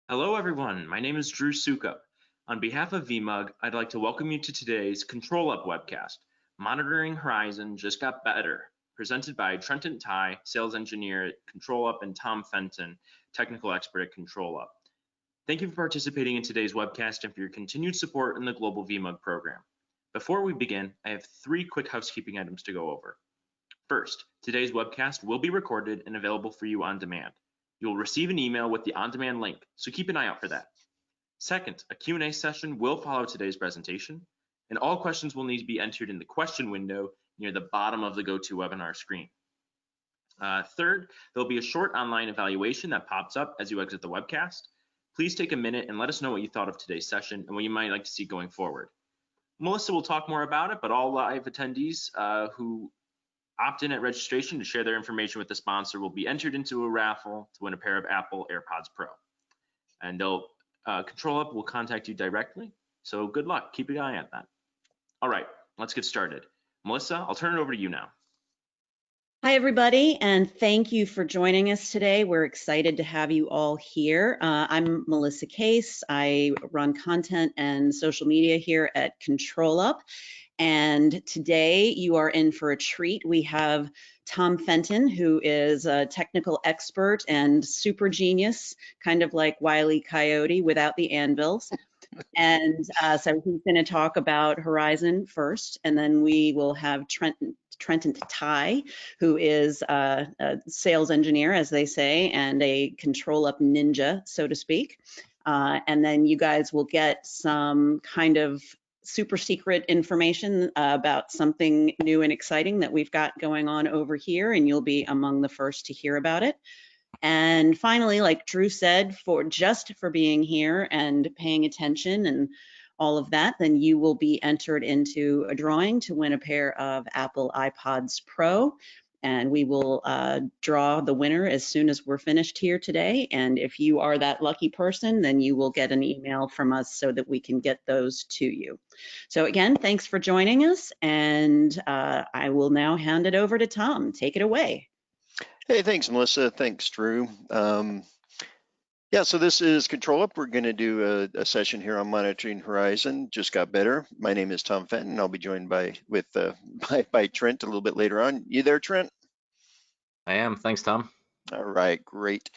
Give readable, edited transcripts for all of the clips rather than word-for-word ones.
Hello everyone, my name is Drew Sukup. On behalf of VMUG, I'd like to welcome you to today's ControlUp webcast, Monitoring Horizon Just Got Better, presented by Trentent, sales engineer at ControlUp, and Tom Fenton, technical expert at ControlUp. Thank you for participating in today's webcast and for your continued support in the Global VMUG program. Before we begin, I have 3 quick housekeeping items to go over. First, today's webcast will be recorded and available for you on demand. You will receive an email with the on-demand link, so keep an eye out for that. Second, a Q&A session will follow today's presentation, and all questions will need to be entered in the question window near the bottom of the GoToWebinar screen. Third, there'll be a short online evaluation that pops up as you exit the webcast. Please take a minute and let us know what you thought of today's session and what you might like to see going forward. Melissa will talk more about it, but all live attendees who opt in at registration to share their information with the sponsor will be entered into a raffle to win a pair of Apple AirPods Pro. And ControlUp will contact you directly. So good luck. Keep an eye on that. All right, let's get started. Melissa, I'll turn it over to you now. Hi, everybody, and thank you for joining us today. We're excited to have you all here. I'm Melissa Case. I run content and social media here at ControlUp. And today you are in for a treat. We have Tom Fenton, who is a technical expert and super genius, kind of like Wile E. Coyote without the anvils. And so he's going to talk about Horizon first, and then we will have Trentent, who is a sales engineer, as they say, and a ControlUp ninja, so to speak. And then you guys will get some kind of super secret information about something new and exciting that we've got going on over here, and you'll be among the first to hear about it. And finally, like Drew said, just for being here and paying attention and all of that, then you will be entered into a drawing to win a pair of Apple iPods Pro. And we will draw the winner as soon as we're finished here today. And if you are that lucky person, then you will get an email from us so that we can get those to you. So again, thanks for joining us. And I will now hand it over to Tom. Take it away. Hey, thanks, Melissa. Thanks, Drew. Yeah, so this is ControlUp. We're going to do a session here on monitoring Horizon. Just got better. My name is Tom Fenton. I'll be joined by Trent a little bit later on. You there, Trent? I am. Thanks, Tom. All right, great.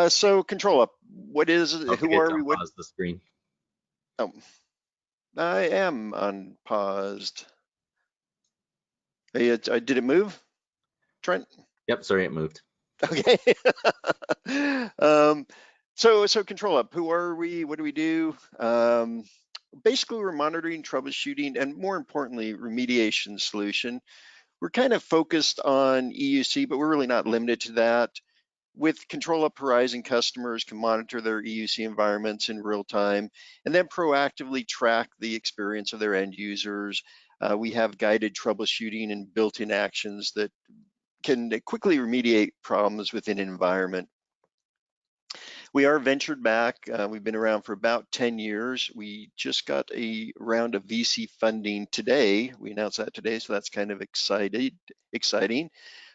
So ControlUp, what is it? Who are we? Pause the screen. Oh, I am unpaused. Hey, did it move, Trent? Yep, sorry, it moved. Okay. So ControlUp, who are we? What do we do? Basically, we're monitoring, troubleshooting, and more importantly, remediation solution. We're kind of focused on EUC, but we're really not limited to that. With ControlUp Horizon, customers can monitor their EUC environments in real time and then proactively track the experience of their end users. We have guided troubleshooting and built-in actions that can quickly remediate problems within an environment. We are ventured back. We've been around for about 10 years. We just got a round of VC funding today. We announced that today, so that's kind of exciting.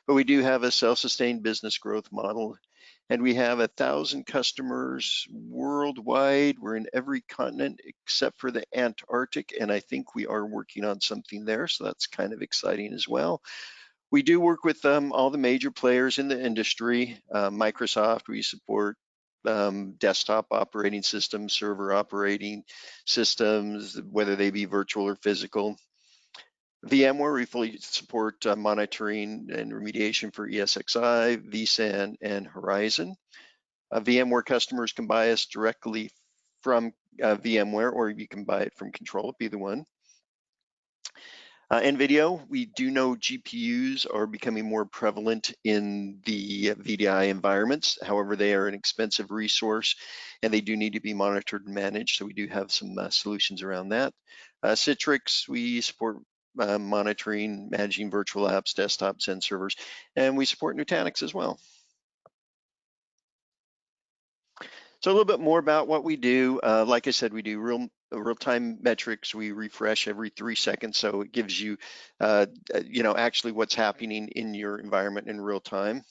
But we do have a self-sustained business growth model, and we have 1,000 customers worldwide. We're in every continent except for the Antarctic, and I think we are working on something there, so that's kind of exciting as well. We do work with all the major players in the industry. Microsoft, we support desktop operating systems, server operating systems, whether they be virtual or physical. VMware, we fully support monitoring and remediation for ESXi, vSAN, and Horizon. VMware customers can buy us directly from VMware, or you can buy it from ControlUp, either one. In video, we do know GPUs are becoming more prevalent in the VDI environments. However, they are an expensive resource and they do need to be monitored and managed. So we do have some solutions around that. Citrix, we support monitoring, managing virtual apps, desktops, and servers, and we support Nutanix as well. So a little bit more about what we do. Like I said, we do real-time metrics. We refresh every 3 seconds, so it gives you, actually what's happening in your environment in real time.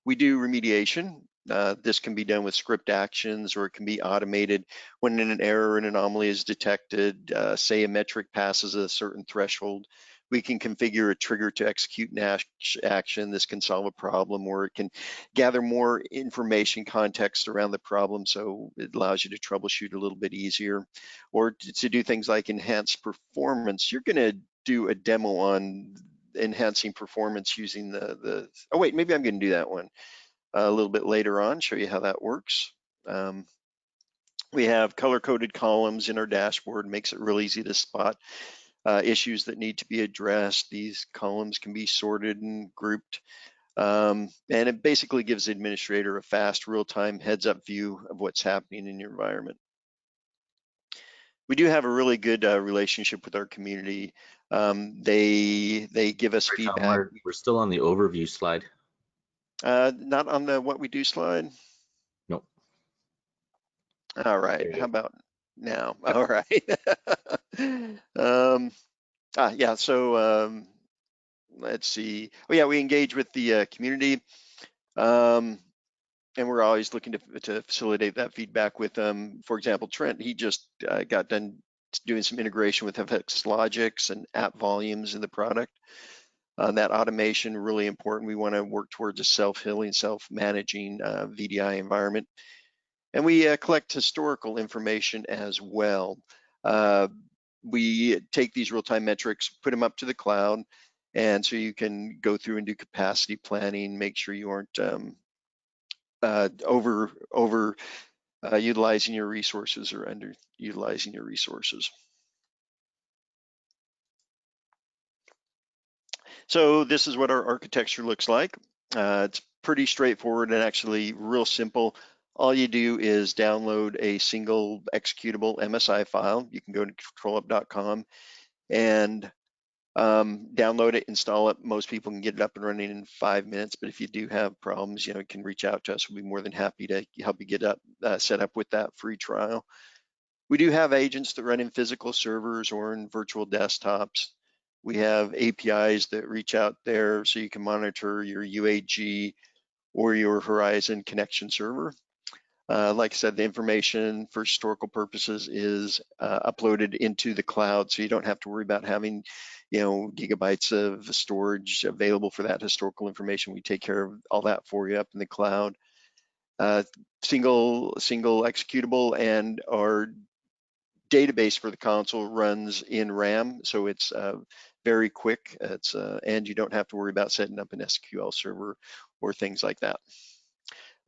We do remediation. This can be done with script actions, or it can be automated when an error, an anomaly is detected. Say a metric passes a certain threshold, we can configure a trigger to execute an action. This can solve a problem, or it can gather more information, context around the problem, so it allows you to troubleshoot a little bit easier. Or to do things like enhance performance. You're going to do a demo on enhancing performance using oh wait, maybe I'm going to do that one a little bit later on, show you how that works. We have color-coded columns in our dashboard, makes it real easy to spot issues that need to be addressed. These columns can be sorted and grouped, and it basically gives the administrator a fast, real-time heads-up view of what's happening in your environment. We do have a really good relationship with our community. They give us feedback. Tom, we're still on the overview slide. Not on the what we do slide? Nope. All right, how about now? Yep. All right. Yeah, so let's see. Oh yeah, we engage with the community, and we're always looking to facilitate that feedback with them. For example, Trent, he just got done doing some integration with FX Logics and app volumes in the product. That automation, really important. We want to work towards a self-healing, self-managing VDI environment. And we collect historical information as well. We take these real-time metrics, put them up to the cloud, and so you can go through and do capacity planning, make sure you aren't over utilizing your resources or underutilizing your resources. So this is what our architecture looks like. It's pretty straightforward and actually real simple. All you do is download a single executable MSI file. You can go to ControlUp.com and download it, install it. Most people can get it up and running in 5 minutes, but if you do have problems, you can reach out to us. We'll be more than happy to help you get up set up with that free trial. We do have agents that run in physical servers or in virtual desktops. We have APIs that reach out there so you can monitor your UAG or your Horizon connection server. Like I said, the information for historical purposes is uploaded into the cloud, so you don't have to worry about having, gigabytes of storage available for that historical information. We take care of all that for you up in the cloud. Single executable, and our database for the console runs in RAM, so it's very quick. And you don't have to worry about setting up an SQL server or things like that.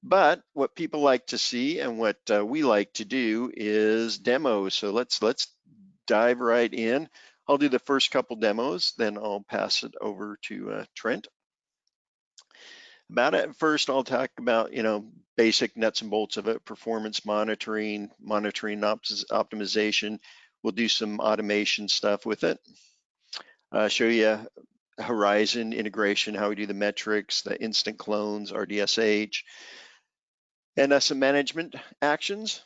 But what people like to see and what we like to do is demos. So let's dive right in. I'll do the first couple demos, then I'll pass it over to Trent. About it, first I'll talk about basic nuts and bolts of it: performance monitoring, optimization. We'll do some automation stuff with it. Show you Horizon integration, how we do the metrics, the instant clones, RDSH, and some management actions.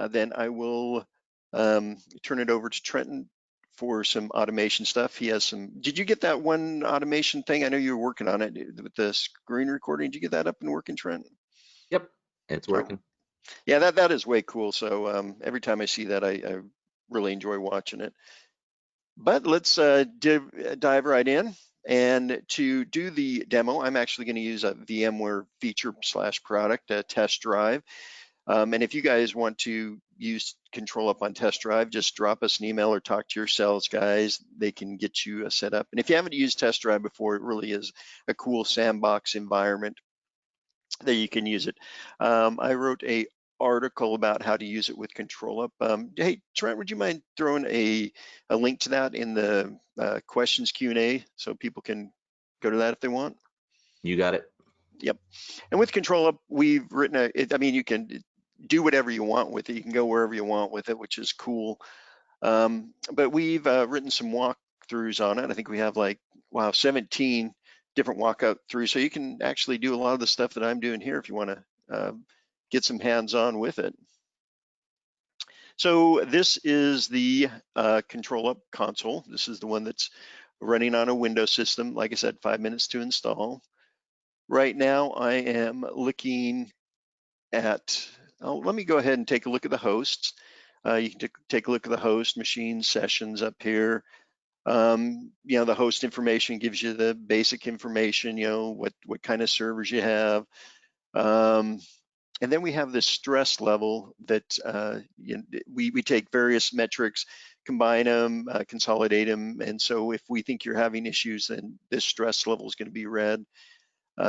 Then I will turn it over to Trenton for some automation stuff. He has some. Did you get that one automation thing? I know you were working on it with the screen recording. Did you get that up and working, Trent? Yep, it's working. Oh. Yeah, that is way cool. So every time I see that, I really enjoy watching it. But let's dive right in. And to do the demo, I'm actually going to use a VMware feature/product, a test drive. And if you guys want to use ControlUp on test drive, just drop us an email or talk to your sales guys. They can get you set up. And if you haven't used test drive before, it really is a cool sandbox environment that you can use it. I wrote a article about how to use it with ControlUp. Hey, Trent, would you mind throwing a link to that in the questions Q&A so people can go to that if they want? You got it. Yep. And with ControlUp, we've written you can do whatever you want with it. You can go wherever you want with it, which is cool. But we've written some walkthroughs on it. I think we have 17 different walkthroughs. So you can actually do a lot of the stuff that I'm doing here if you want to get some hands-on with it. So this is the ControlUp console. This is the one that's running on a Windows system. Like I said, 5 minutes to install. Right now, I am looking at, let me go ahead and take a look at the hosts. You can take a look at the host machine sessions up here. You know, the host information gives you the basic information, you know, what kind of servers you have. And then we have this stress level that you know, we take various metrics, combine them, consolidate them. And so if we think you're having issues, then this stress level is going to be red.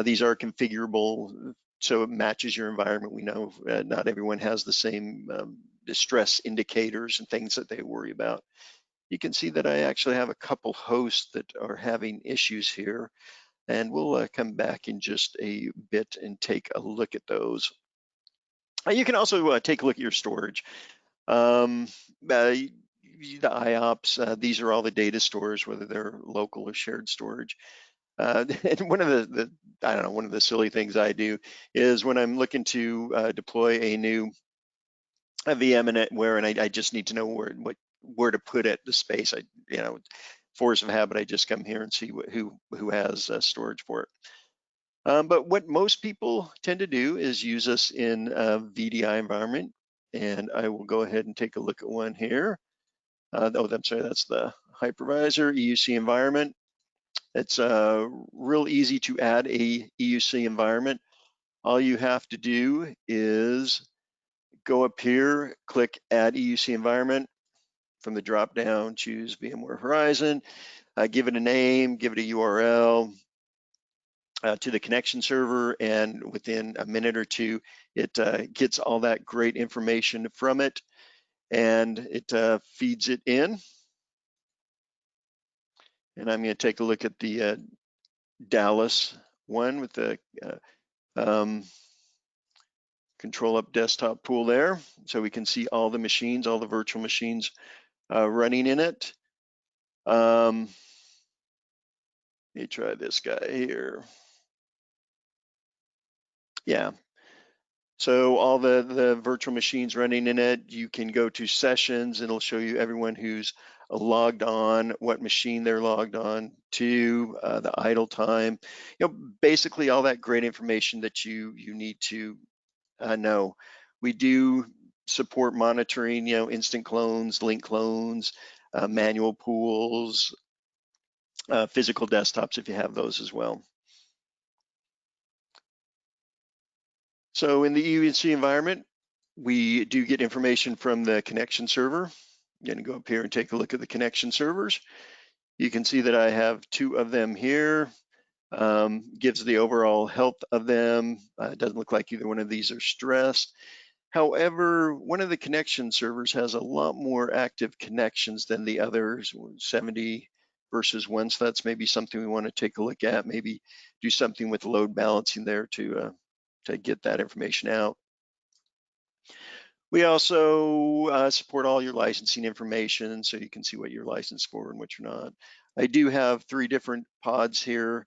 These are configurable, so it matches your environment. We know not everyone has the same stress indicators and things that they worry about. You can see that I actually have a couple hosts that are having issues here, and we'll come back in just a bit and take a look at those. You can also take a look at your storage. The IOPS, these are all the data stores, whether they're local or shared storage. And one of the I don't know, one of the silly things I do is when I'm looking to deploy a new VM in where, and I just need to know where to put it, the space. You know, force of habit, I just come here and see who has storage for it. But what most people tend to do is use us in a VDI environment, and I will go ahead and take a look at one here. Oh, I'm sorry, that's the hypervisor EUC environment. It's real easy to add a EUC environment. All you have to do is go up here, click Add EUC Environment. From the drop down, choose VMware Horizon, give it a name, give it a URL to the connection server, and within a minute or two, it gets all that great information from it, and it feeds it in. And I'm going to take a look at the Dallas one with the ControlUp desktop pool there, so we can see all the machines, all the virtual machines running in it. Let me try this guy here. Yeah. So all the virtual machines running in it, you can go to sessions, and it'll show you everyone who's logged on, what machine they're logged on to, the idle time, you know, basically all that great information that you need to know. We do support monitoring, you know, instant clones, link clones, manual pools, physical desktops if you have those as well. So in the EUC environment, we do get information from the connection server. I'm going to go up here and take a look at the connection servers. You can see that I have 2 of them here. Gives the overall health of them. It doesn't look like either one of these are stressed. However, one of the connection servers has a lot more active connections than the others, 70 versus 1. So that's maybe something we want to take a look at, maybe do something with load balancing there to get that information out. We also support all your licensing information, so you can see what you're licensed for and what you're not. I do have 3 different pods here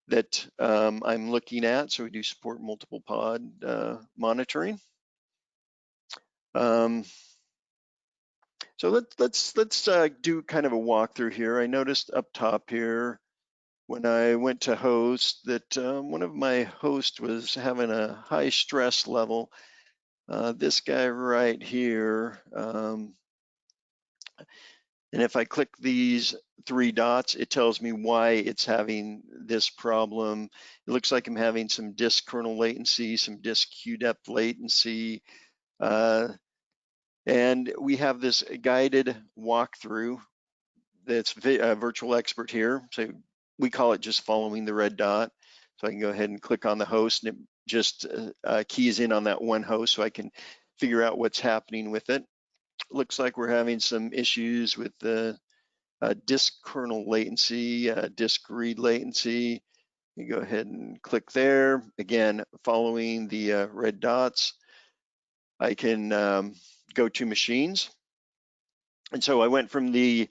that I'm looking at, so we do support multiple pod monitoring. So let's do kind of a walkthrough here. I noticed up top here when I went to host that one of my hosts was having a high stress level. This guy right here, and if I click these 3 dots, it tells me why it's having this problem. It looks like I'm having some disk kernel latency, some disk queue depth latency, and we have this guided walkthrough that's a virtual expert here. So we call it just following the red dot. So I can go ahead and click on the host, and it just keys in on that one host so I can figure out what's happening with it. Looks like we're having some issues with the disk kernel latency, disk read latency. You go ahead and click there. Again, following the red dots, I can go to machines. And so I went from the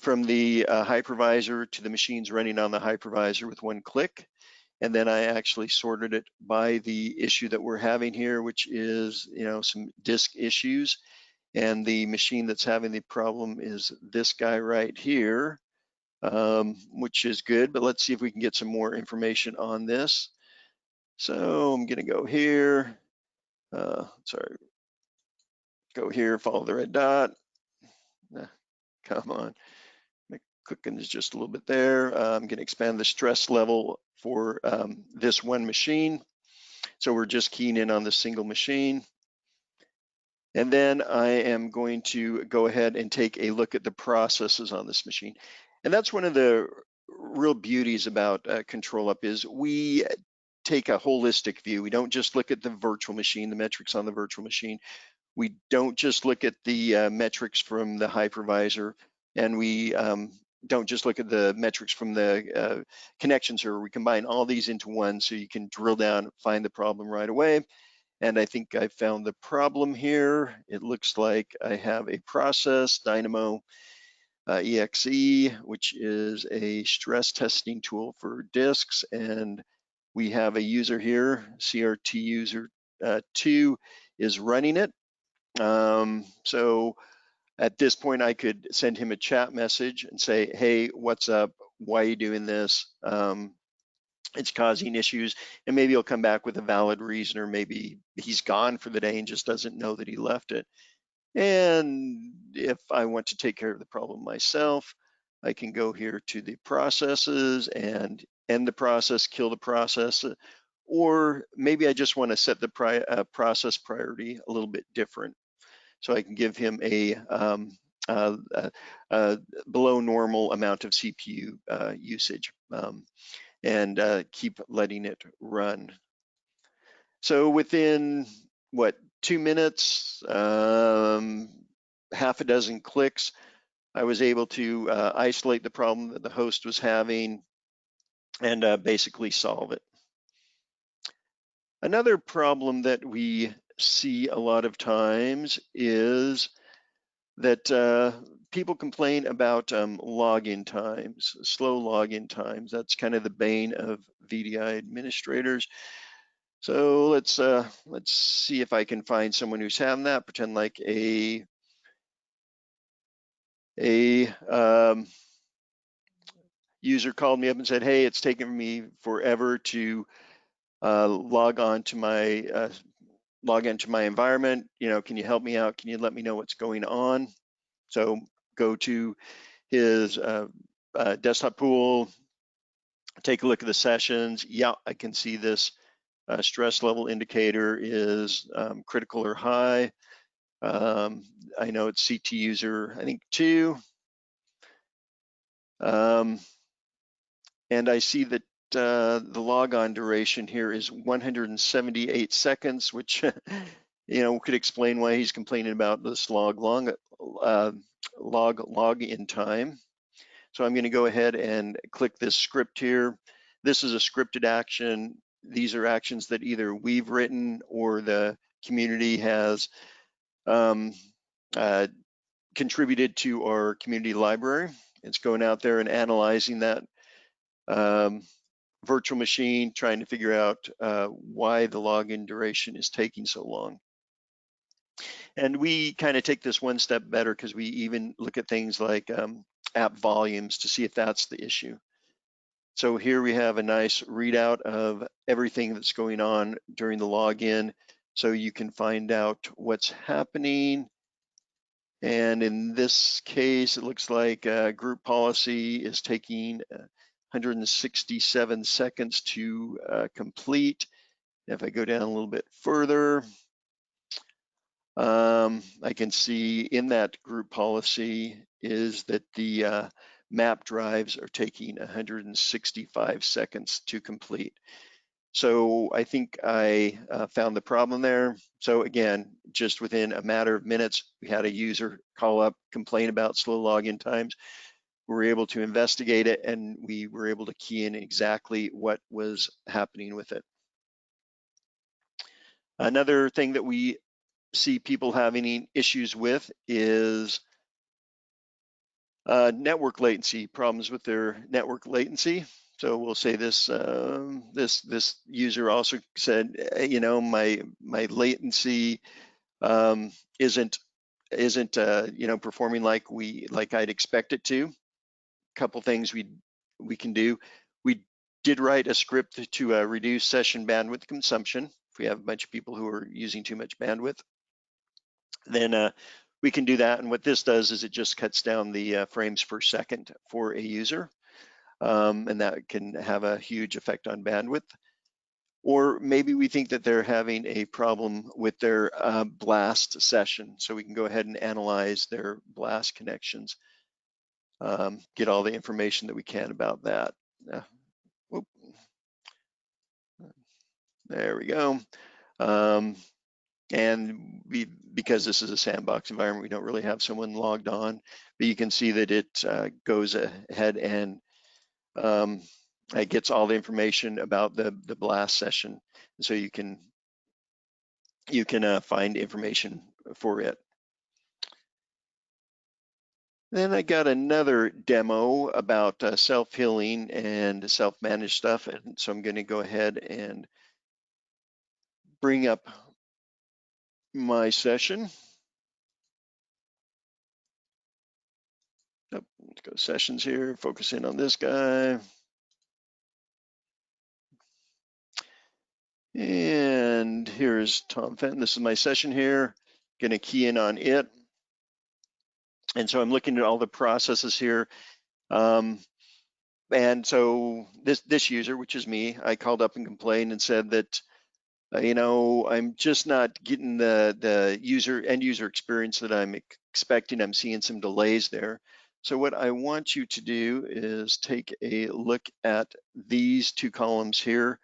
hypervisor to the machines running on the hypervisor with 1 click. And then I actually sorted it by the issue that we're having here, which is, you know, some disk issues. And the machine that's having the problem is this guy right here. which is good, but let's see if we can get some more information on this. So I'm gonna go here, sorry, go here, follow the red dot. Come on, my clicking is just a little bit there. I'm gonna expand the stress level for this one machine. So we're just keying in on the single machine. And then I am going to go ahead and take a look at the processes on this machine. And that's one of the real beauties about ControlUp is we take a holistic view. We don't just look at the virtual machine, the metrics on the virtual machine. We don't just look at the metrics from the hypervisor, and we don't just look at the metrics from the connection server. We combine all these into one so you can drill down, find the problem right away. And I think I found the problem here. It looks like I have a process, Dynamo EXE, which is a stress testing tool for disks. And we have a user here, CRT user 2 is running it. So at this point, I could send him a chat message and say, hey, what's up? Why are you doing this? It's causing issues, and maybe he'll come back with a valid reason, or maybe he's gone for the day and just doesn't know that he left it. And if I want to take care of the problem myself, I can go here to the processes and end the process, kill the process, or maybe I just want to set the process priority a little bit different. So I can give him a below normal amount of CPU usage. And keep letting it run. So within, what, 2 minutes, half a dozen clicks, I was able to isolate the problem that the host was having and basically solve it. Another problem that we see a lot of times is that people complain about login times, slow login times. That's kind of the bane of VDI administrators. So let's see if I can find someone who's having that. Pretend like a user called me up and said, "Hey, it's taking me forever to log into my environment. You know, can you help me out? Can you let me know what's going on?" So go to his desktop pool, take a look at the sessions. Yeah, I can see this stress level indicator is critical or high. I know it's CT user, I think 2. And I see that the logon duration here is 178 seconds, which you know, could explain why he's complaining about this login time. So I'm going to go ahead and click this script here. This is a scripted action. These are actions that either we've written or the community has contributed to our community library. It's going out there and analyzing that virtual machine, trying to figure out why the login duration is taking so long. And we kind of take this one step better because we even look at things like app volumes to see if that's the issue. So here we have a nice readout of everything that's going on during the login, so you can find out what's happening. And in this case, it looks like group policy is taking 167 seconds to complete. If I go down a little bit further, I can see in that group policy is that the map drives are taking 165 seconds to complete. So I think I found the problem there. So again, just within a matter of minutes, we had a user call up, complain about slow login times. We were able to investigate it, and we were able to key in exactly what was happening with it. Another thing that we see people having issues with is network latency, problems with their network latency. So we'll say this this user also said, you know, my latency isn't you know, performing like I'd expect it to. couple things we can do. We did write a script to reduce session bandwidth consumption. If we have a bunch of people who are using too much bandwidth, then we can do that. And what this does is it just cuts down the frames per second for a user. And that can have a huge effect on bandwidth. Or maybe we think that they're having a problem with their blast session. So we can go ahead and analyze their blast connections, get all the information that we can about that. There we go. And because this is a sandbox environment, we don't really have someone logged on, but you can see that it goes ahead and it gets all the information about the blast session. So you can find information for it. Then I got another demo about self-healing and self-managed stuff. And so I'm going to go ahead and bring up my session. Oh, let's go sessions here, focus in on this guy. And here's Tom Fenton. This is my session here. Going to key in on it. And so I'm looking at all the processes here. And so this user, which is me, I called up and complained and said that, you know, I'm just not getting the end user experience that I'm expecting. I'm seeing some delays there. So what I want you to do is take a look at these two columns here,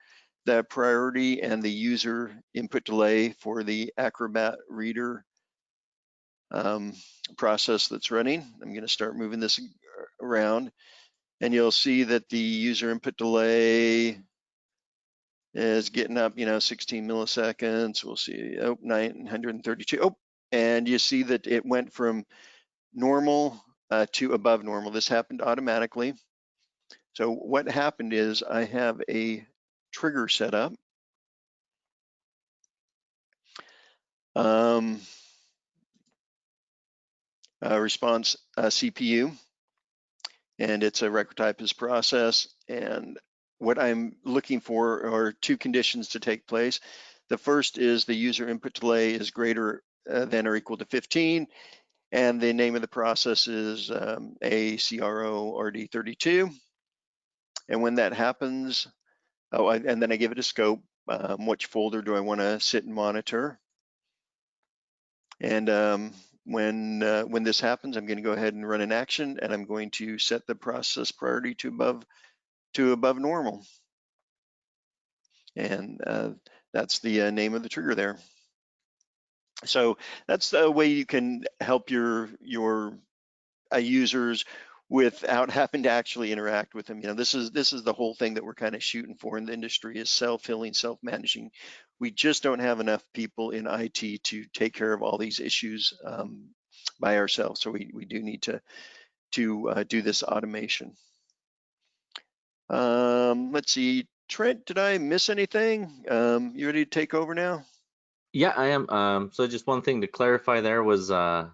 the priority and the user input delay for the Acrobat reader process that's running. I'm going to start moving this around, and you'll see that the user input delay is getting up, 16 milliseconds. We'll see, 932. Oh, and you see that it went from normal to above normal. This happened automatically. So what happened is I have a trigger set up. Response CPU, and it's a record type as process. And what I'm looking for are two conditions to take place. The first is the user input delay is greater than or equal to 15, and the name of the process is ACRO-RD32. And when that happens, and then I give it a scope. Which folder do I want to sit and monitor? And when this happens, I'm going to go ahead and run an action, and I'm going to set the process priority to above normal. And that's the name of the trigger there. So that's the way you can help your users without having to actually interact with them. This is the whole thing that we're kind of shooting for in the industry, is self-healing, self-managing. We just don't have enough people in IT to take care of all these issues by ourselves. So we do need to do this automation. Let's see, Trent, did I miss anything? You ready to take over now? Yeah, I am. So just one thing to clarify there was the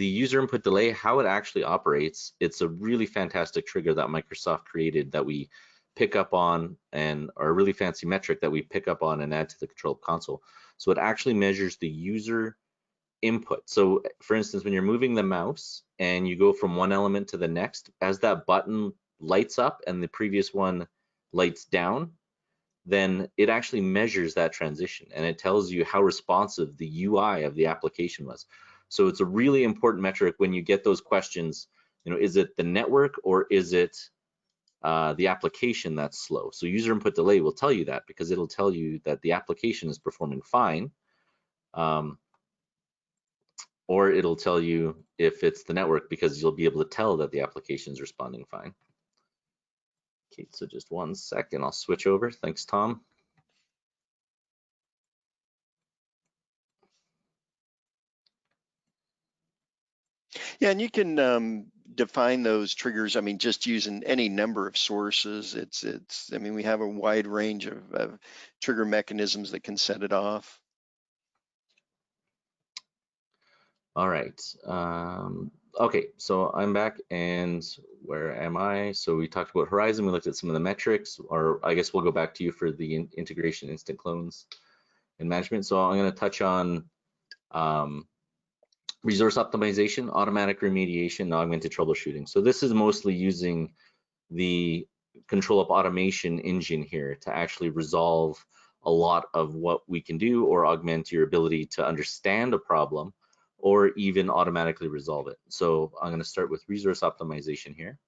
user input delay, how it actually operates. It's a really fantastic trigger that Microsoft created that we pick up on, and a really fancy metric that we pick up on and add to the ControlUp console. So it actually measures the user input. So for instance, when you're moving the mouse and you go from one element to the next, as that button lights up and the previous one lights down, then it actually measures that transition, and it tells you how responsive the UI of the application was. So it's a really important metric when you get those questions, is it the network or is it the application that's slow? So user input delay will tell you that, because it'll tell you that the application is performing fine, or it'll tell you if it's the network, because you'll be able to tell that the application is responding fine. Okay, so just one second, I'll switch over. Thanks, Tom. Yeah, and you can define those triggers. I mean, just using any number of sources. I mean, we have a wide range of trigger mechanisms that can set it off. All right. Okay, so I'm back, and where am I? So we talked about Horizon, we looked at some of the metrics, or I guess we'll go back to you for the integration, instant clones, and management. So I'm going to touch on resource optimization, automatic remediation, and augmented troubleshooting. So this is mostly using the ControlUp automation engine here to actually resolve a lot of what we can do or augment your ability to understand a problem or even automatically resolve it. So I'm going to start with resource optimization here.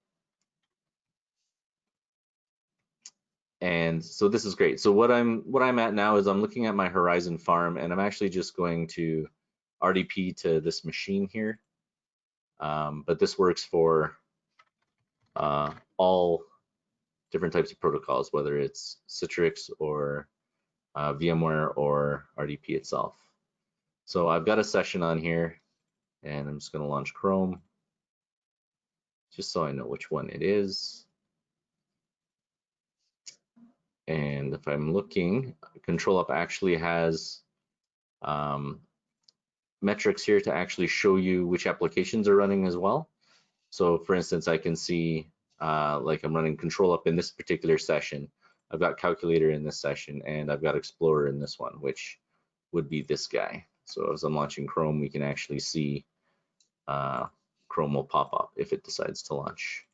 And so this is great. So what I'm at now is I'm looking at my Horizon farm, and I'm actually just going to RDP to this machine here. But this works for all different types of protocols, whether it's Citrix or VMware or RDP itself. So I've got a session on here, and I'm just going to launch Chrome just so I know which one it is. And if I'm looking, ControlUp actually has metrics here to actually show you which applications are running as well. So for instance, I can see like I'm running ControlUp in this particular session. I've got Calculator in this session, and I've got Explorer in this one, which would be this guy. So as I'm launching Chrome, we can actually see Chrome will pop up if it decides to launch.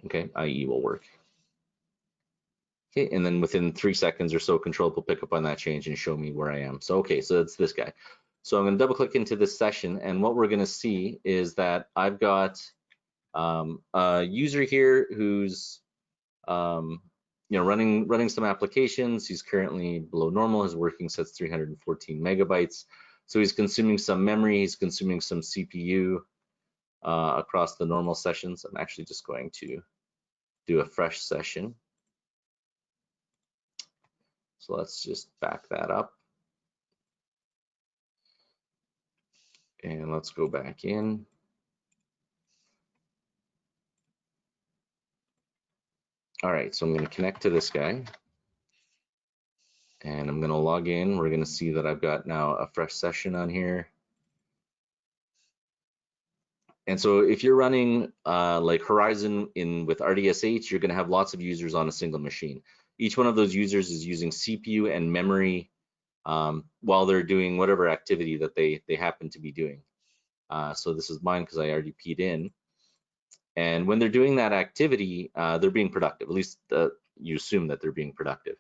Okay, IE will work. Okay, and then within 3 seconds or so, ControlUp will pick up on that change and show me where I am. So okay, so it's this guy. So I'm going to double click into this session, and what we're going to see is that I've got a user here who's running some applications. He's currently below normal. His working set's 314 megabytes. So he's consuming some memory. He's consuming some CPU across the normal sessions. I'm actually just going to do a fresh session. So let's just back that up. And let's go back in. All right, so I'm going to connect to this guy. And I'm going to log in. We're going to see that I've got now a fresh session on here. And so if you're running like Horizon with RDSH, you're going to have lots of users on a single machine. Each one of those users is using CPU and memory while they're doing whatever activity that they happen to be doing. So this is mine because I already RDP'd in. And when they're doing that activity, they're being productive. At least you assume that they're being productive.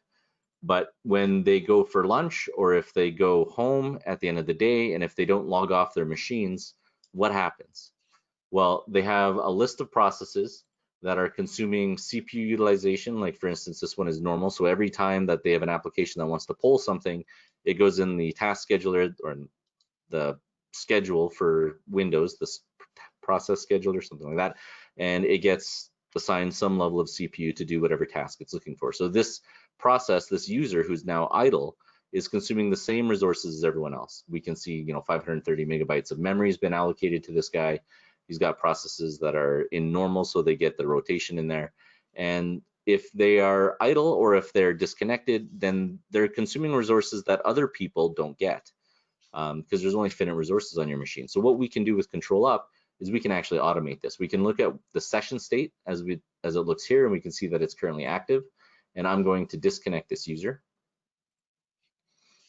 But when they go for lunch, or if they go home at the end of the day, and if they don't log off their machines, what happens? Well, they have a list of processes that are consuming CPU utilization. Like for instance, this one is normal. So every time that they have an application that wants to pull something, it goes in the task scheduler or the schedule for Windows, this process scheduler, something like that. And it gets assigned some level of CPU to do whatever task it's looking for. So this process, this user who's now idle, is consuming the same resources as everyone else. We can see, 530 megabytes of memory has been allocated to this guy. He's got processes that are in normal, so they get the rotation in there. And if they are idle or if they're disconnected, then they're consuming resources that other people don't get because there's only finite resources on your machine. So what we can do with ControlUp is we can actually automate this. We can look at the session state as it looks here, and we can see that it's currently active. And I'm going to disconnect this user.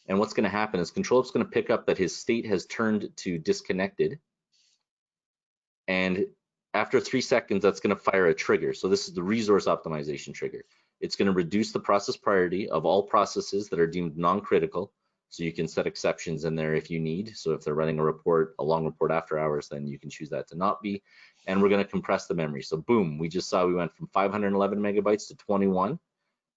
And what's going to happen is ControlUp's going to pick up that his state has turned to disconnected. And after 3 seconds, that's going to fire a trigger. So this is the resource optimization trigger. It's going to reduce the process priority of all processes that are deemed non-critical. So you can set exceptions in there if you need. So if they're running a long report after hours, then you can choose that to not be. And we're going to compress the memory. So boom, we just saw we went from 511 megabytes to 21.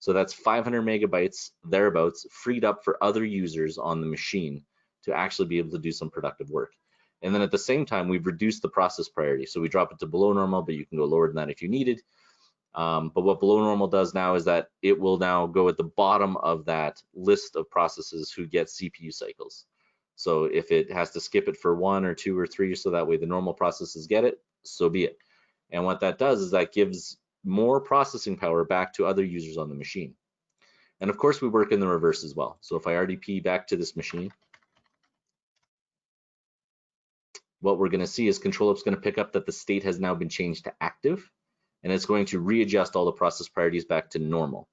So that's 500 megabytes thereabouts freed up for other users on the machine to actually be able to do some productive work. And then at the same time, we've reduced the process priority. So we drop it to below normal, but you can go lower than that if you needed. But what below normal does now is that it will now go at the bottom of that list of processes who get CPU cycles. So if it has to skip it for 1 or 2 or 3, so that way the normal processes get it, so be it. And what that does is that gives more processing power back to other users on the machine. And of course, we work in the reverse as well. So if I RDP back to this machine, what we're going to see is ControlUp's going to pick up that the state has now been changed to active, and it's going to readjust all the process priorities back to normal,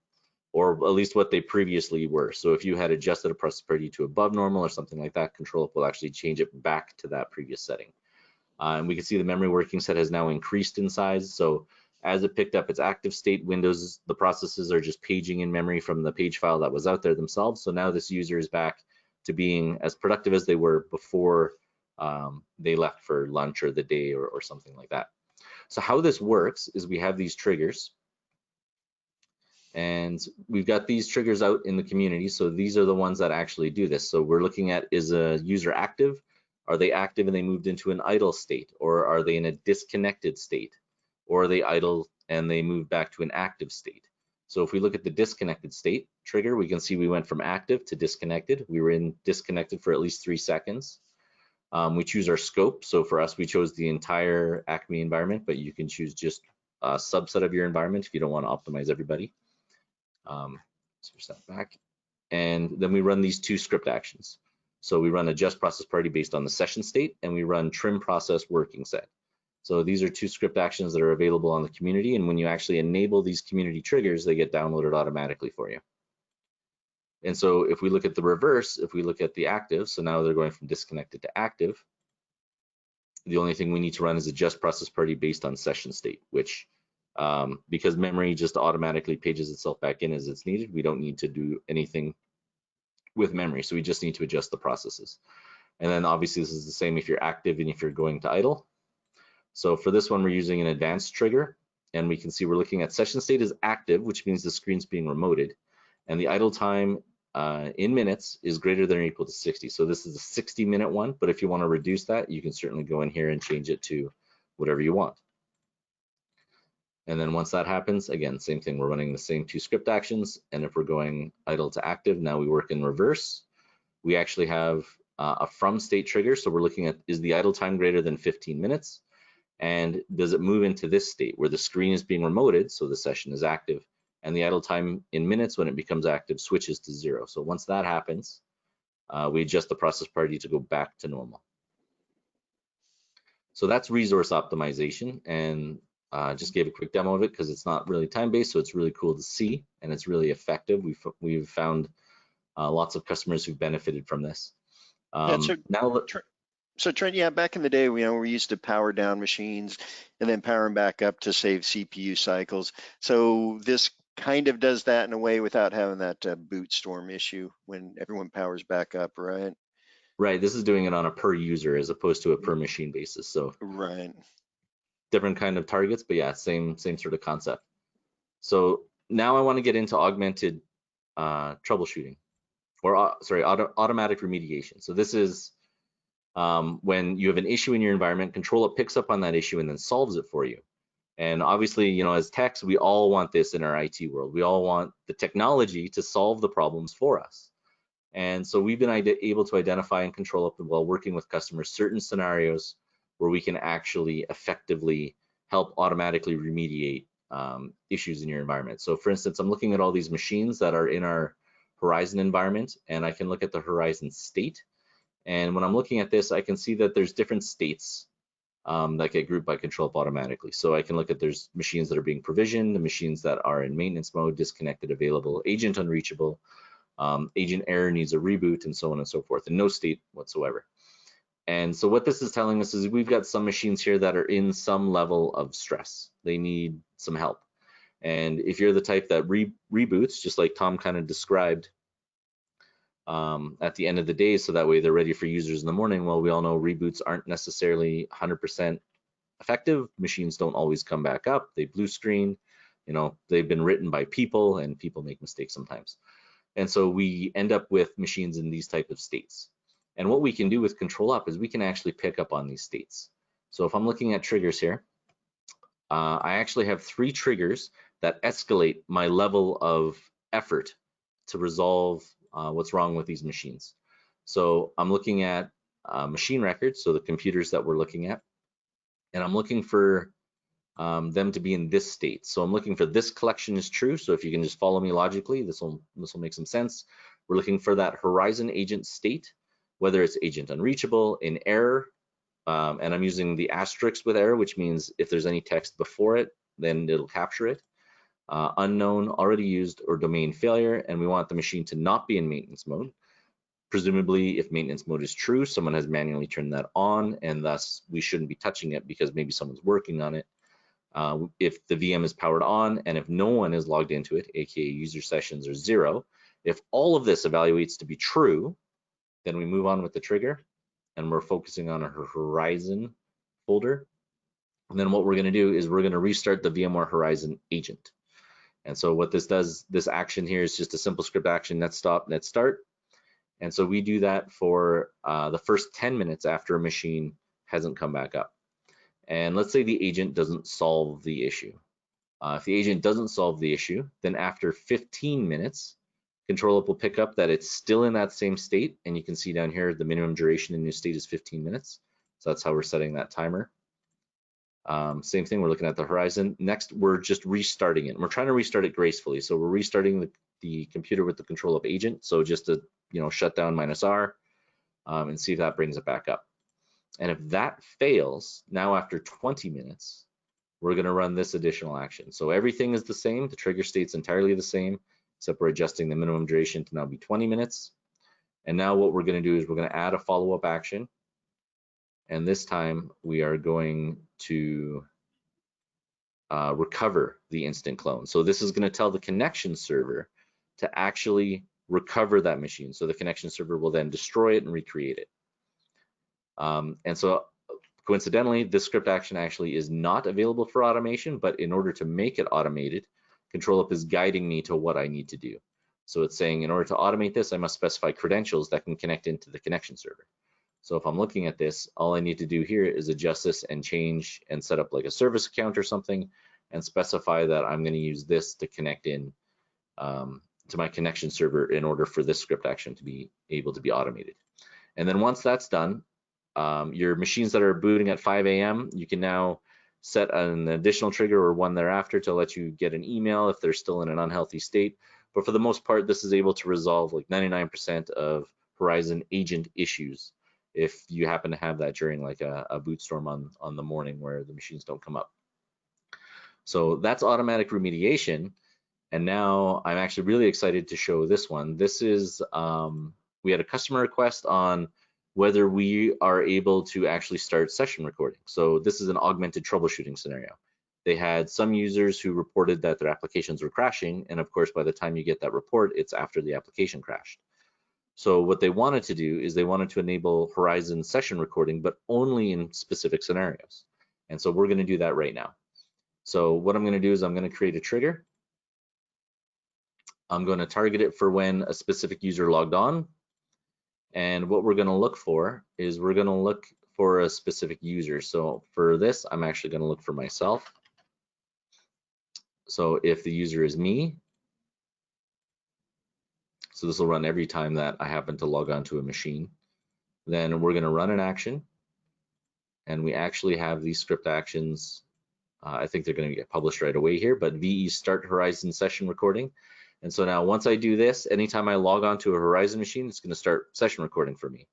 or at least what they previously were. So if you had adjusted a process priority to above normal or something like that, ControlUp will actually change it back to that previous setting. And we can see the memory working set has now increased in size. So as it picked up its active state, Windows, the processes are just paging in memory from the page file that was out there themselves. So now this user is back to being as productive as they were before they left for lunch or the day or something like that. So how this works is we have these triggers, and we've got these triggers out in the community. So these are the ones that actually do this. So we're looking at, is a user active? Are they active and they moved into an idle state? Or are they in a disconnected state? Or are they idle and they moved back to an active state? So if we look at the disconnected state trigger, we can see we went from active to disconnected. We were in disconnected for at least 3 seconds. We choose our scope. So for us, we chose the entire Acme environment, but you can choose just a subset of your environment if you don't want to optimize everybody. Switch that back. And then we run these 2 script actions. So we run adjust process priority based on the session state, and we run trim process working set. So these are 2 script actions that are available on the community. And when you actually enable these community triggers, they get downloaded automatically for you. And so if we look at the reverse, if we look at the active, so now they're going from disconnected to active, the only thing we need to run is adjust process priority based on session state, which because memory just automatically pages itself back in as it's needed, we don't need to do anything with memory. So we just need to adjust the processes. And then obviously this is the same if you're active and if you're going to idle. So for this one, we're using an advanced trigger, and we can see we're looking at session state is active, which means the screen's being remoted, and the idle time in minutes is greater than or equal to 60. So this is a 60-minute one, but if you want to reduce that, you can certainly go in here and change it to whatever you want. And then once that happens, again, same thing, we're running the same 2 script actions, and if we're going idle to active, now we work in reverse. We actually have a from state trigger, so we're looking at, is the idle time greater than 15 minutes? And does it move into this state where the screen is being remoted, so the session is active, and the idle time in minutes when it becomes active switches to 0. So once that happens, we adjust the process priority to go back to normal. So that's resource optimization, and just gave a quick demo of it because it's not really time-based, so it's really cool to see, and it's really effective. We've found lots of customers who've benefited from this. So Trent, yeah, back in the day, we used to power down machines and then power them back up to save CPU cycles. So this kind of does that in a way without having that boot storm issue when everyone powers back up, right? Right, this is doing it on a per user as opposed to a per machine basis. So right, different kind of targets, but yeah, same sort of concept. So now I want to get into augmented troubleshooting, or sorry, automatic remediation. So this is when you have an issue in your environment, ControlUp picks up on that issue and then solves it for you. And obviously, as techs, we all want this in our IT world. We all want the technology to solve the problems for us. And so we've been able to identify in ControlUp while working with customers certain scenarios where we can actually effectively help automatically remediate issues in your environment. So for instance, I'm looking at all these machines that are in our Horizon environment, and I can look at the Horizon state. And when I'm looking at this, I can see that there's different states that get grouped by ControlUp automatically. So I can look at there's machines that are being provisioned, the machines that are in maintenance mode, disconnected, available, agent unreachable, agent error needs a reboot, and so on and so forth, and no state whatsoever. And so what this is telling us is we've got some machines here that are in some level of stress. They need some help. And if you're the type that reboots, just like Tom kind of described, at the end of the day, so that way they're ready for users in the morning. Well, we all know reboots aren't necessarily 100% effective. Machines don't always come back up. They blue screen, they've been written by people, and people make mistakes sometimes. And so we end up with machines in these type of states. And what we can do with ControlUp is we can actually pick up on these states. So if I'm looking at triggers here, I actually have 3 triggers that escalate my level of effort to resolve what's wrong with these machines. So I'm looking at machine records, so the computers that we're looking at, and I'm looking for them to be in this state. So I'm looking for this collection is true. So if you can just follow me logically, this will make some sense. We're looking for that Horizon agent state, whether it's agent unreachable, in error, and I'm using the asterisk with error, which means if there's any text before it, then it'll capture it. Unknown, already used, or domain failure, and we want the machine to not be in maintenance mode. Presumably, if maintenance mode is true, someone has manually turned that on, and thus we shouldn't be touching it because maybe someone's working on it. If the VM is powered on and if no one is logged into it, aka user sessions are 0, if all of this evaluates to be true, then we move on with the trigger, and we're focusing on our Horizon folder. And then what we're going to do is we're going to restart the VMware Horizon agent. And so what this does, this action here is just a simple script action, net stop, net start. And so we do that for the first 10 minutes after a machine hasn't come back up. And let's say the agent doesn't solve the issue. If the agent doesn't solve the issue, then after 15 minutes, ControlUp will pick up that it's still in that same state. And you can see down here, the minimum duration in new state is 15 minutes. So that's how we're setting that timer. Same thing, we're looking at the horizon. Next, we're just restarting it. And we're trying to restart it gracefully. So we're restarting the computer with the ControlUp agent. So just to, shut down -R and see if that brings it back up. And if that fails, now after 20 minutes, we're going to run this additional action. So everything is the same. The trigger state's entirely the same, except we're adjusting the minimum duration to now be 20 minutes. And now what we're going to do is we're going to add a follow-up action. And this time we are going to recover the instant clone. So this is going to tell the connection server to actually recover that machine. So the connection server will then destroy it and recreate it. And so coincidentally, this script action actually is not available for automation, but in order to make it automated, ControlUp is guiding me to what I need to do. So it's saying in order to automate this, I must specify credentials that can connect into the connection server. So if I'm looking at this, all I need to do here is adjust this and change and set up like a service account or something and specify that I'm going to use this to connect in to my connection server in order for this script action to be able to be automated. And then once that's done, your machines that are booting at 5 a.m., you can now set an additional trigger or one thereafter to let you get an email if they're still in an unhealthy state. But for the most part, this is able to resolve like 99% of Horizon agent issues if you happen to have that during like a boot storm on the morning where the machines don't come up. So that's automatic remediation. And now I'm actually really excited to show this one. This is, we had a customer request on whether we are able to actually start session recording. So this is an augmented troubleshooting scenario. They had some users who reported that their applications were crashing. And of course, by the time you get that report, it's after the application crashed. So what they wanted to do is they wanted to enable Horizon session recording, but only in specific scenarios. And so we're going to do that right now. So what I'm going to do is I'm going to create a trigger. I'm going to target it for when a specific user logged on. And what we're going to look for is we're going to look for a specific user. So for this, I'm actually going to look for myself. So if the user is me, so this will run every time that I happen to log on to a machine, then we're going to run an action. And we actually have these script actions. I think they're going to get published right away here, but VE start Horizon session recording. And so now once I do this, anytime I log on to a Horizon machine, it's going to start session recording for me.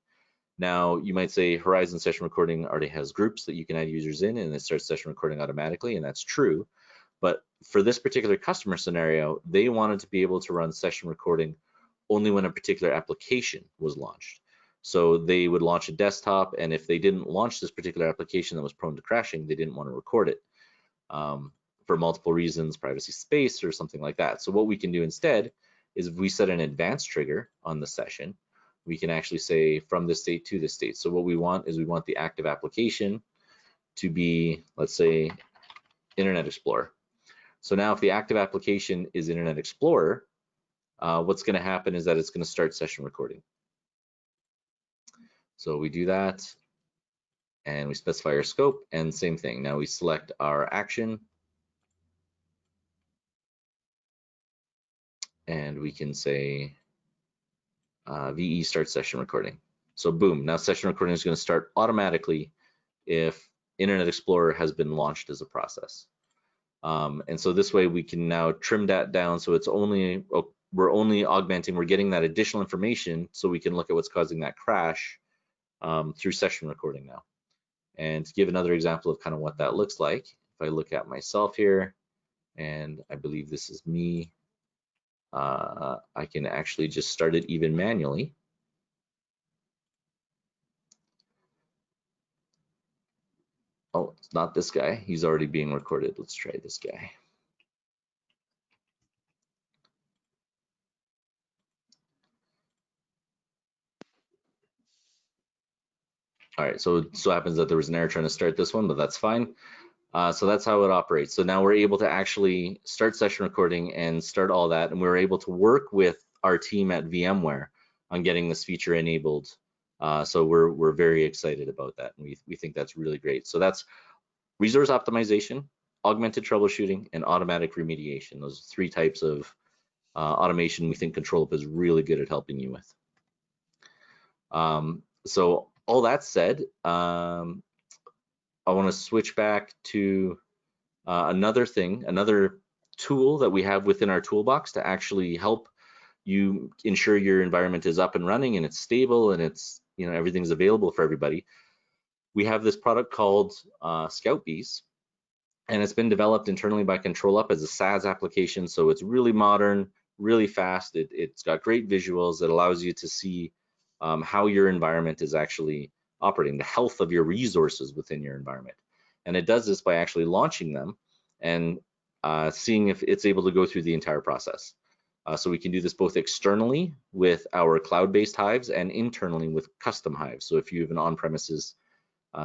Now you might say Horizon session recording already has groups that you can add users in and it starts session recording automatically, and that's true. But for this particular customer scenario, they wanted to be able to run session recording only when a particular application was launched. So they would launch a desktop, and if they didn't launch this particular application that was prone to crashing, they didn't want to record it. For multiple reasons, privacy space or something like that. So what we can do instead is if we set an advanced trigger on the session, we can actually say from this state to this state. So what we want is we want the active application to be, let's say, Internet Explorer. So now if the active application is Internet Explorer, what's going to happen is that it's going to start session recording. So we do that and we specify our scope, and same thing. Now we select our action and we can say VE start session recording. So boom, now session recording is going to start automatically if Internet Explorer has been launched as a process. And so this way we can now trim that down so it's only, we're only augmenting, we're getting that additional information so we can look at what's causing that crash through session recording now. And to give another example of kind of what that looks like, if I look at myself here, and I believe this is me, I can actually just start it even manually. Oh, it's not this guy. He's already being recorded. Let's try this guy. All right, so it so happens that there was an error trying to start this one, but that's fine. So that's how it operates. So now we're able to actually start session recording and start all that, and we're able to work with our team at VMware on getting this feature enabled. So we're very excited about that, and we think that's really great. So that's resource optimization, augmented troubleshooting, and automatic remediation. Those are 3 types of automation we think ControlUp is really good at helping you with. So all that said, I want to switch back to another tool that we have within our toolbox to actually help you ensure your environment is up and running and it's stable and it's, you know, everything's available for everybody. We have this product called ScoutBees, and it's been developed internally by ControlUp as a SaaS application. So it's really modern, really fast. It's got great visuals that allows you to see how your environment is actually operating, the health of your resources within your environment. And it does this by actually launching them and seeing if it's able to go through the entire process. So we can do this both externally with our cloud-based hives and internally with custom hives. So if you have an on-premises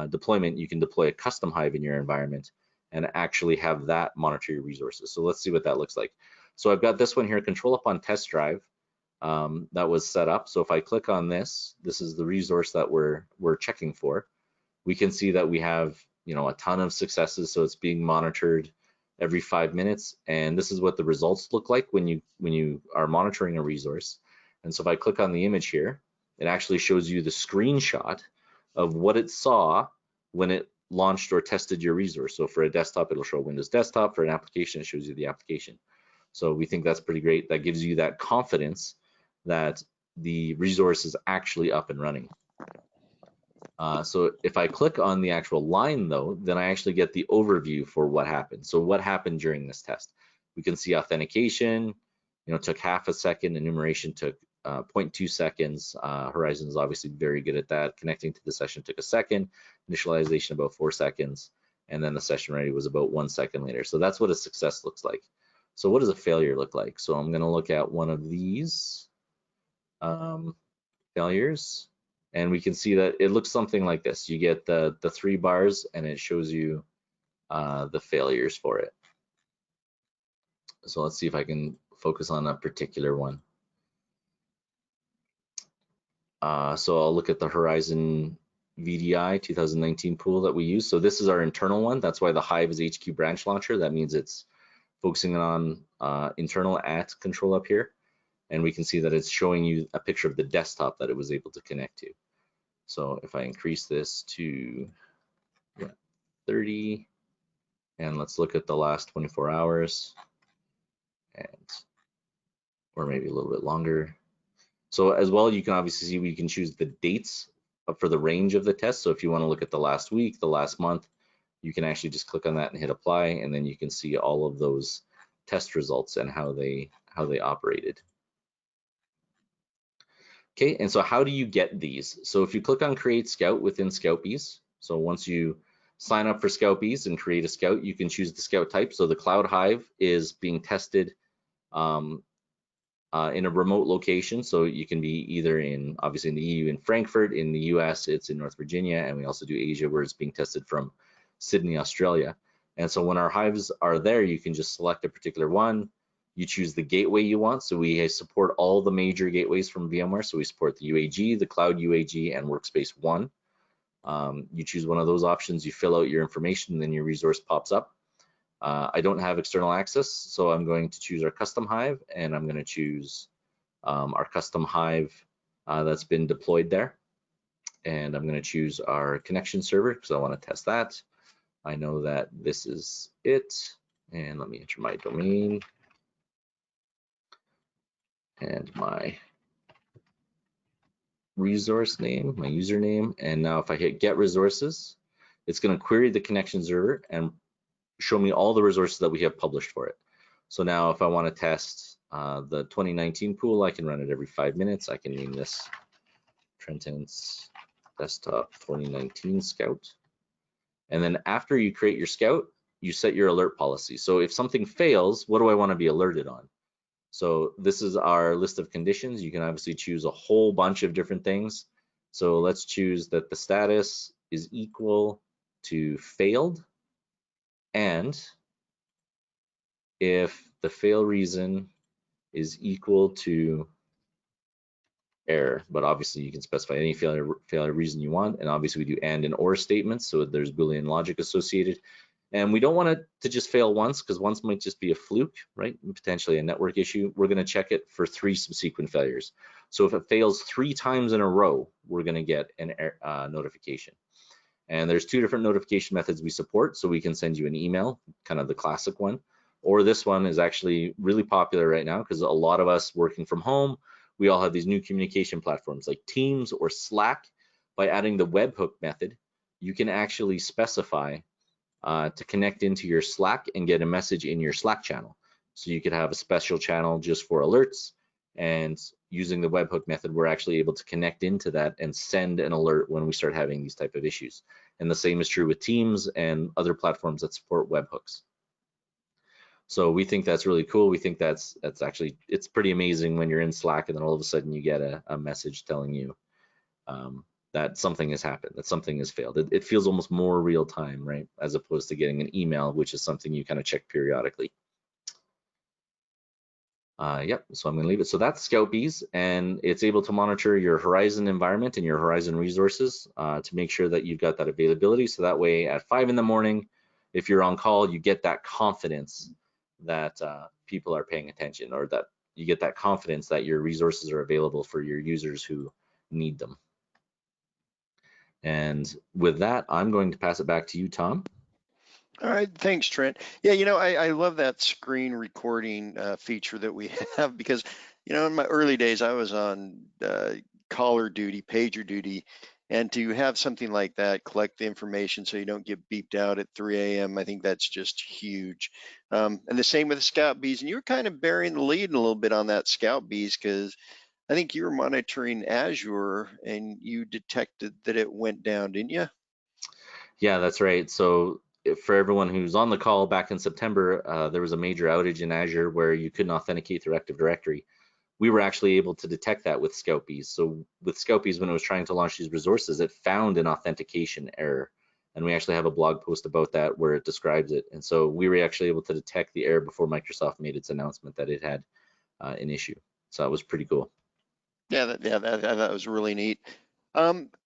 deployment, you can deploy a custom hive in your environment and actually have that monitor your resources. So let's see what that looks like. So I've got this one here, ControlUp on test drive, that was set up. So if I click on this, this is the resource that we're checking for. We can see that we have, you know, a ton of successes. So it's being monitored every 5 minutes, and this is what the results look like when you are monitoring a resource. And so if I click on the image here, it actually shows you the screenshot of what it saw when it launched or tested your resource. So for a desktop, it'll show Windows Desktop. For an application, it shows you the application. So we think that's pretty great. That gives you that confidence that the resource is actually up and running. So if I click on the actual line though, then I actually get the overview for what happened. So what happened during this test? We can see authentication, you know, took half a second, enumeration took 0.2 seconds. Horizon is obviously very good at that. Connecting to the session took a second, initialization about 4 seconds, and then the session ready was about 1 second later. So that's what a success looks like. So what does a failure look like? So I'm going to look at one of these failures, and we can see that it looks something like this. You get the 3 bars, and it shows you the failures for it. So let's see if I can focus on a particular one. So I'll look at the Horizon VDI 2019 pool that we use. So this is our internal one. That's why the Hive is HQ branch launcher. That means it's focusing on internal at ControlUp here. And we can see that it's showing you a picture of the desktop that it was able to connect to. So if I increase this to 30, and let's look at the last 24 hours, or maybe a little bit longer. So as well, you can obviously see we can choose the dates for the range of the test. So if you want to look at the last week, the last month, you can actually just click on that and hit apply, and then you can see all of those test results and how they operated. Okay, and so how do you get these? So if you click on Create Scout within ScoutBees, so once you sign up for ScoutBees and create a Scout, you can choose the Scout type. So the Cloud Hive is being tested in a remote location. So you can be either in, obviously in the EU in Frankfurt, in the US it's in North Virginia, and we also do Asia where it's being tested from Sydney, Australia. And so when our hives are there, you can just select a particular one. You choose the gateway you want. So we support all the major gateways from VMware. So we support the UAG, the Cloud UAG, and Workspace ONE. You choose one of those options, you fill out your information, and then your resource pops up. I don't have external access, so I'm going to choose our custom hive, and I'm going to choose our custom hive that's been deployed there. And I'm going to choose our connection server because I want to test that. I know that this is it. And let me enter my domain and my resource name, my username. And now if I hit get resources, it's going to query the connection server and show me all the resources that we have published for it. So now if I want to test the 2019 pool, I can run it every 5 minutes. I can name this Trentent's Desktop 2019 Scout. And then after you create your Scout, you set your alert policy. So if something fails, what do I want to be alerted on? So this is our list of conditions. You can obviously choose a whole bunch of different things. So let's choose that the status is equal to failed, and if the fail reason is equal to error, but obviously you can specify any failure reason you want, and obviously we do and or statements, so there's Boolean logic associated. And we don't want it to just fail once, because once might just be a fluke, right? And potentially a network issue. We're going to check it for 3 subsequent failures. So if it fails 3 times in a row, we're going to get an notification. And there's 2 different notification methods we support. So we can send you an email, kind of the classic one, or this one is actually really popular right now because a lot of us working from home, we all have these new communication platforms like Teams or Slack. By adding the webhook method, you can actually specify to connect into your Slack and get a message in your Slack channel. So you could have a special channel just for alerts, and using the webhook method, we're actually able to connect into that and send an alert when we start having these type of issues. And the same is true with Teams and other platforms that support webhooks. So we think that's really cool. We think that's actually, it's pretty amazing when you're in Slack and then all of a sudden you get a message telling you that something has happened, that something has failed. It feels almost more real time, right? As opposed to getting an email, which is something you kind of check periodically. Yep, so I'm gonna leave it. So that's ScoutBees, and it's able to monitor your Horizon environment and your Horizon resources to make sure that you've got that availability. So that way at 5 in the morning, if you're on call, you get that confidence that people are paying attention, or that you get that confidence that your resources are available for your users who need them. And with that, I'm going to pass it back to you, Tom. All right, thanks, Trent. Yeah, you know, I love that screen recording feature that we have, because, you know, in my early days, I was on caller duty, pager duty, and to have something like that collect the information so you don't get beeped out at 3 a.m., I think that's just huge. And the same with the ScoutBees, and you were kind of bearing the lead a little bit on that ScoutBees, because I think you were monitoring Azure and you detected that it went down, didn't you? Yeah, that's right. So for everyone who's on the call, back in September, there was a major outage in Azure where you couldn't authenticate through Active Directory. We were actually able to detect that with ScoutBees. So with ScoutBees, when it was trying to launch these resources, it found an authentication error. And we actually have a blog post about that where it describes it. And so we were actually able to detect the error before Microsoft made its announcement that it had an issue. So that was pretty cool. Yeah, that was really neat.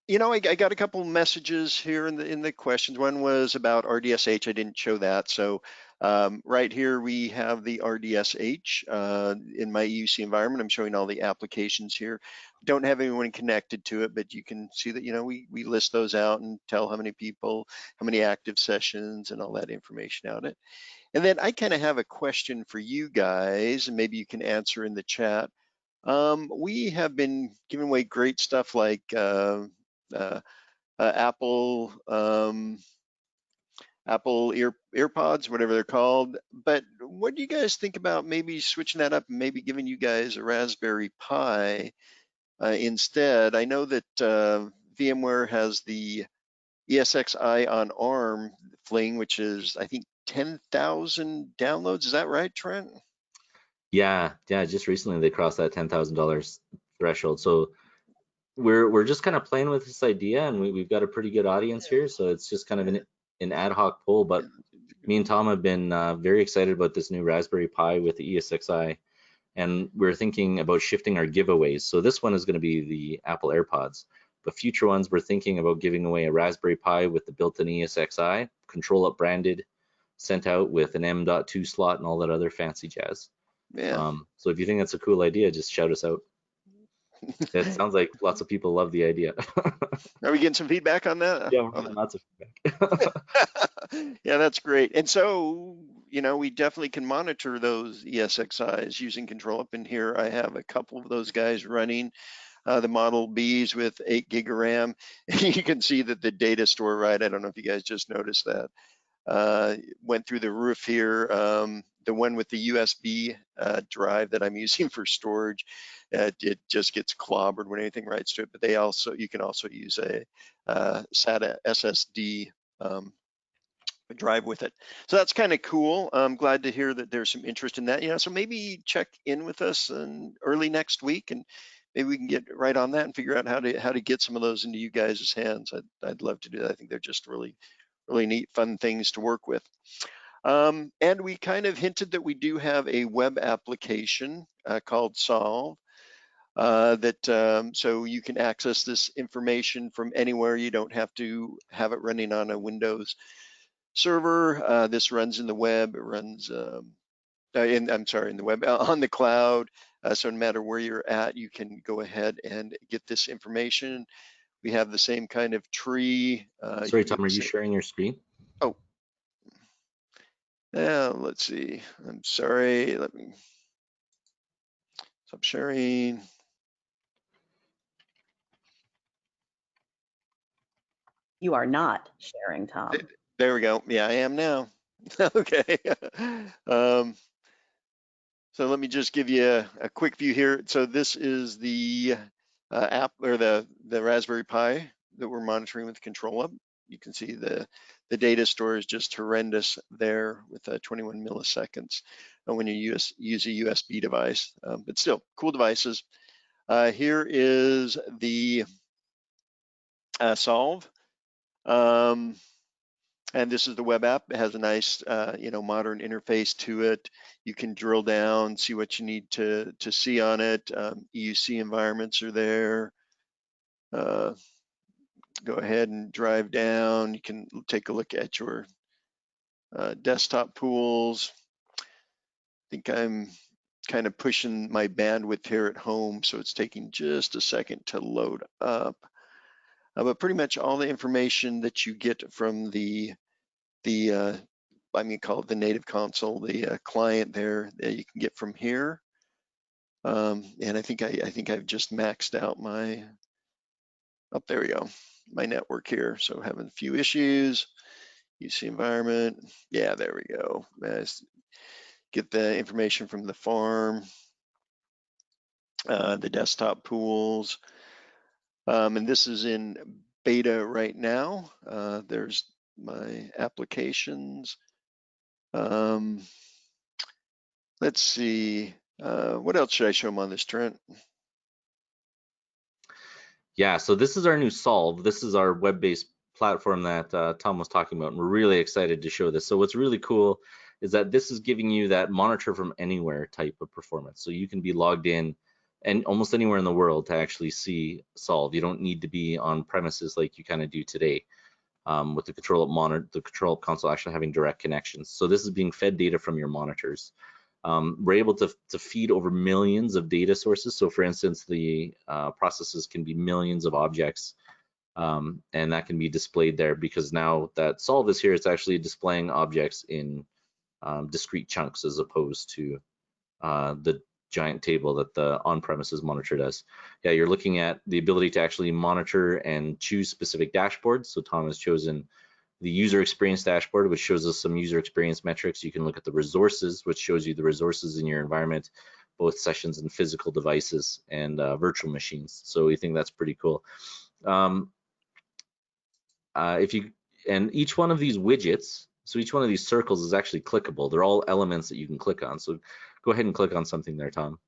You know, I got a couple messages here in the questions. One was about RDSH. I didn't show that. So right here we have the RDSH in my EUC environment. I'm showing all the applications here. Don't have anyone connected to it, but you can see that, you know, we list those out and tell how many people, how many active sessions, and all that information out it. And then I kind of have a question for you guys, and maybe you can answer in the chat. We have been giving away great stuff like Apple AirPods, whatever they're called. But what do you guys think about maybe switching that up and maybe giving you guys a Raspberry Pi instead? I know that VMware has the ESXi on ARM fling, which is, I think, 10,000 downloads. Is that right, Trent? Yeah, just recently they crossed that $10,000 threshold. So we're just kind of playing with this idea, and we've got a pretty good audience here. So it's just kind of an ad hoc poll. But me and Tom have been very excited about this new Raspberry Pi with the ESXi, and we're thinking about shifting our giveaways. So this one is going to be the Apple AirPods, but future ones we're thinking about giving away a Raspberry Pi with the built-in ESXi, ControlUp branded, sent out with an M.2 slot and all that other fancy jazz. Yeah. So if you think that's a cool idea, just shout us out. It sounds like lots of people love the idea. Are we getting some feedback on that? Yeah, we're getting lots of feedback. Yeah, that's great. And so, you know, we definitely can monitor those ESXis using ControlUp. And here I have a couple of those guys running. the Model Bs with 8 gig of RAM. You can see that the data store, right? I don't know if you guys just noticed that. Went through the roof here. The one with the USB drive that I'm using for storage, it just gets clobbered when anything writes to it. But you can also use a SATA SSD drive with it. So that's kind of cool. I'm glad to hear that there's some interest in that. So maybe check in with us early next week, and maybe we can get right on that and figure out how to get some of those into you guys' hands. I'd love to do that. I think they're just really neat, fun things to work with. And we kind of hinted that we do have a web application called Solve so you can access this information from anywhere. You don't have to have it running on a Windows server. This runs in the web. It runs in the web on the cloud. So no matter where you're at, you can go ahead and get this information. We have the same kind of tree. Sorry, Tom, are you sharing your screen? Oh, let's see. I'm sorry. Let me stop sharing. You are not sharing, Tom. There we go. Yeah, I am now. Okay. So let me just give you a quick view here. So this is the app, or the Raspberry Pi that we're monitoring with ControlUp. You can see the data store is just horrendous there with 21 milliseconds when you use a USB device, but still cool devices. Here is the Solve. And this is the web app. It has a nice, modern interface to it. You can drill down, see what you need to see on it. EUC environments are there. Go ahead and drive down. You can take a look at your desktop pools. I think I'm kind of pushing my bandwidth here at home, so it's taking just a second to load up. But pretty much all the information that you get from call it the native console, the client there that you can get from here. And I think I've just maxed out my, there we go, my network here. So having a few issues, UC environment. Yeah, there we go. Get the information from the farm, the desktop pools. And this is in beta right now. There's my applications. Let's see, what else should I show them on this, Trent? Yeah, so this is our new Solve. This is our web-based platform that Tom was talking about, and we're really excited to show this. So what's really cool is that this is giving you that monitor from anywhere type of performance. So you can be logged in and almost anywhere in the world to actually see Solve. You don't need to be on premises like you kind of do today with the ControlUp monitor, the ControlUp console actually having direct connections. So this is being fed data from your monitors. We're able to feed over millions of data sources. So for instance, the processes can be millions of objects, and that can be displayed there because now that Solve is here, it's actually displaying objects in discrete chunks as opposed to the giant table that the on-premises monitor does. Yeah, you're looking at the ability to actually monitor and choose specific dashboards. So Tom has chosen the user experience dashboard, which shows us some user experience metrics. You can look at the resources, which shows you the resources in your environment, both sessions and physical devices and virtual machines. So we think that's pretty cool. And each one of these widgets, so each one of these circles is actually clickable. They're all elements that you can click on. So go ahead and click on something there, Tom.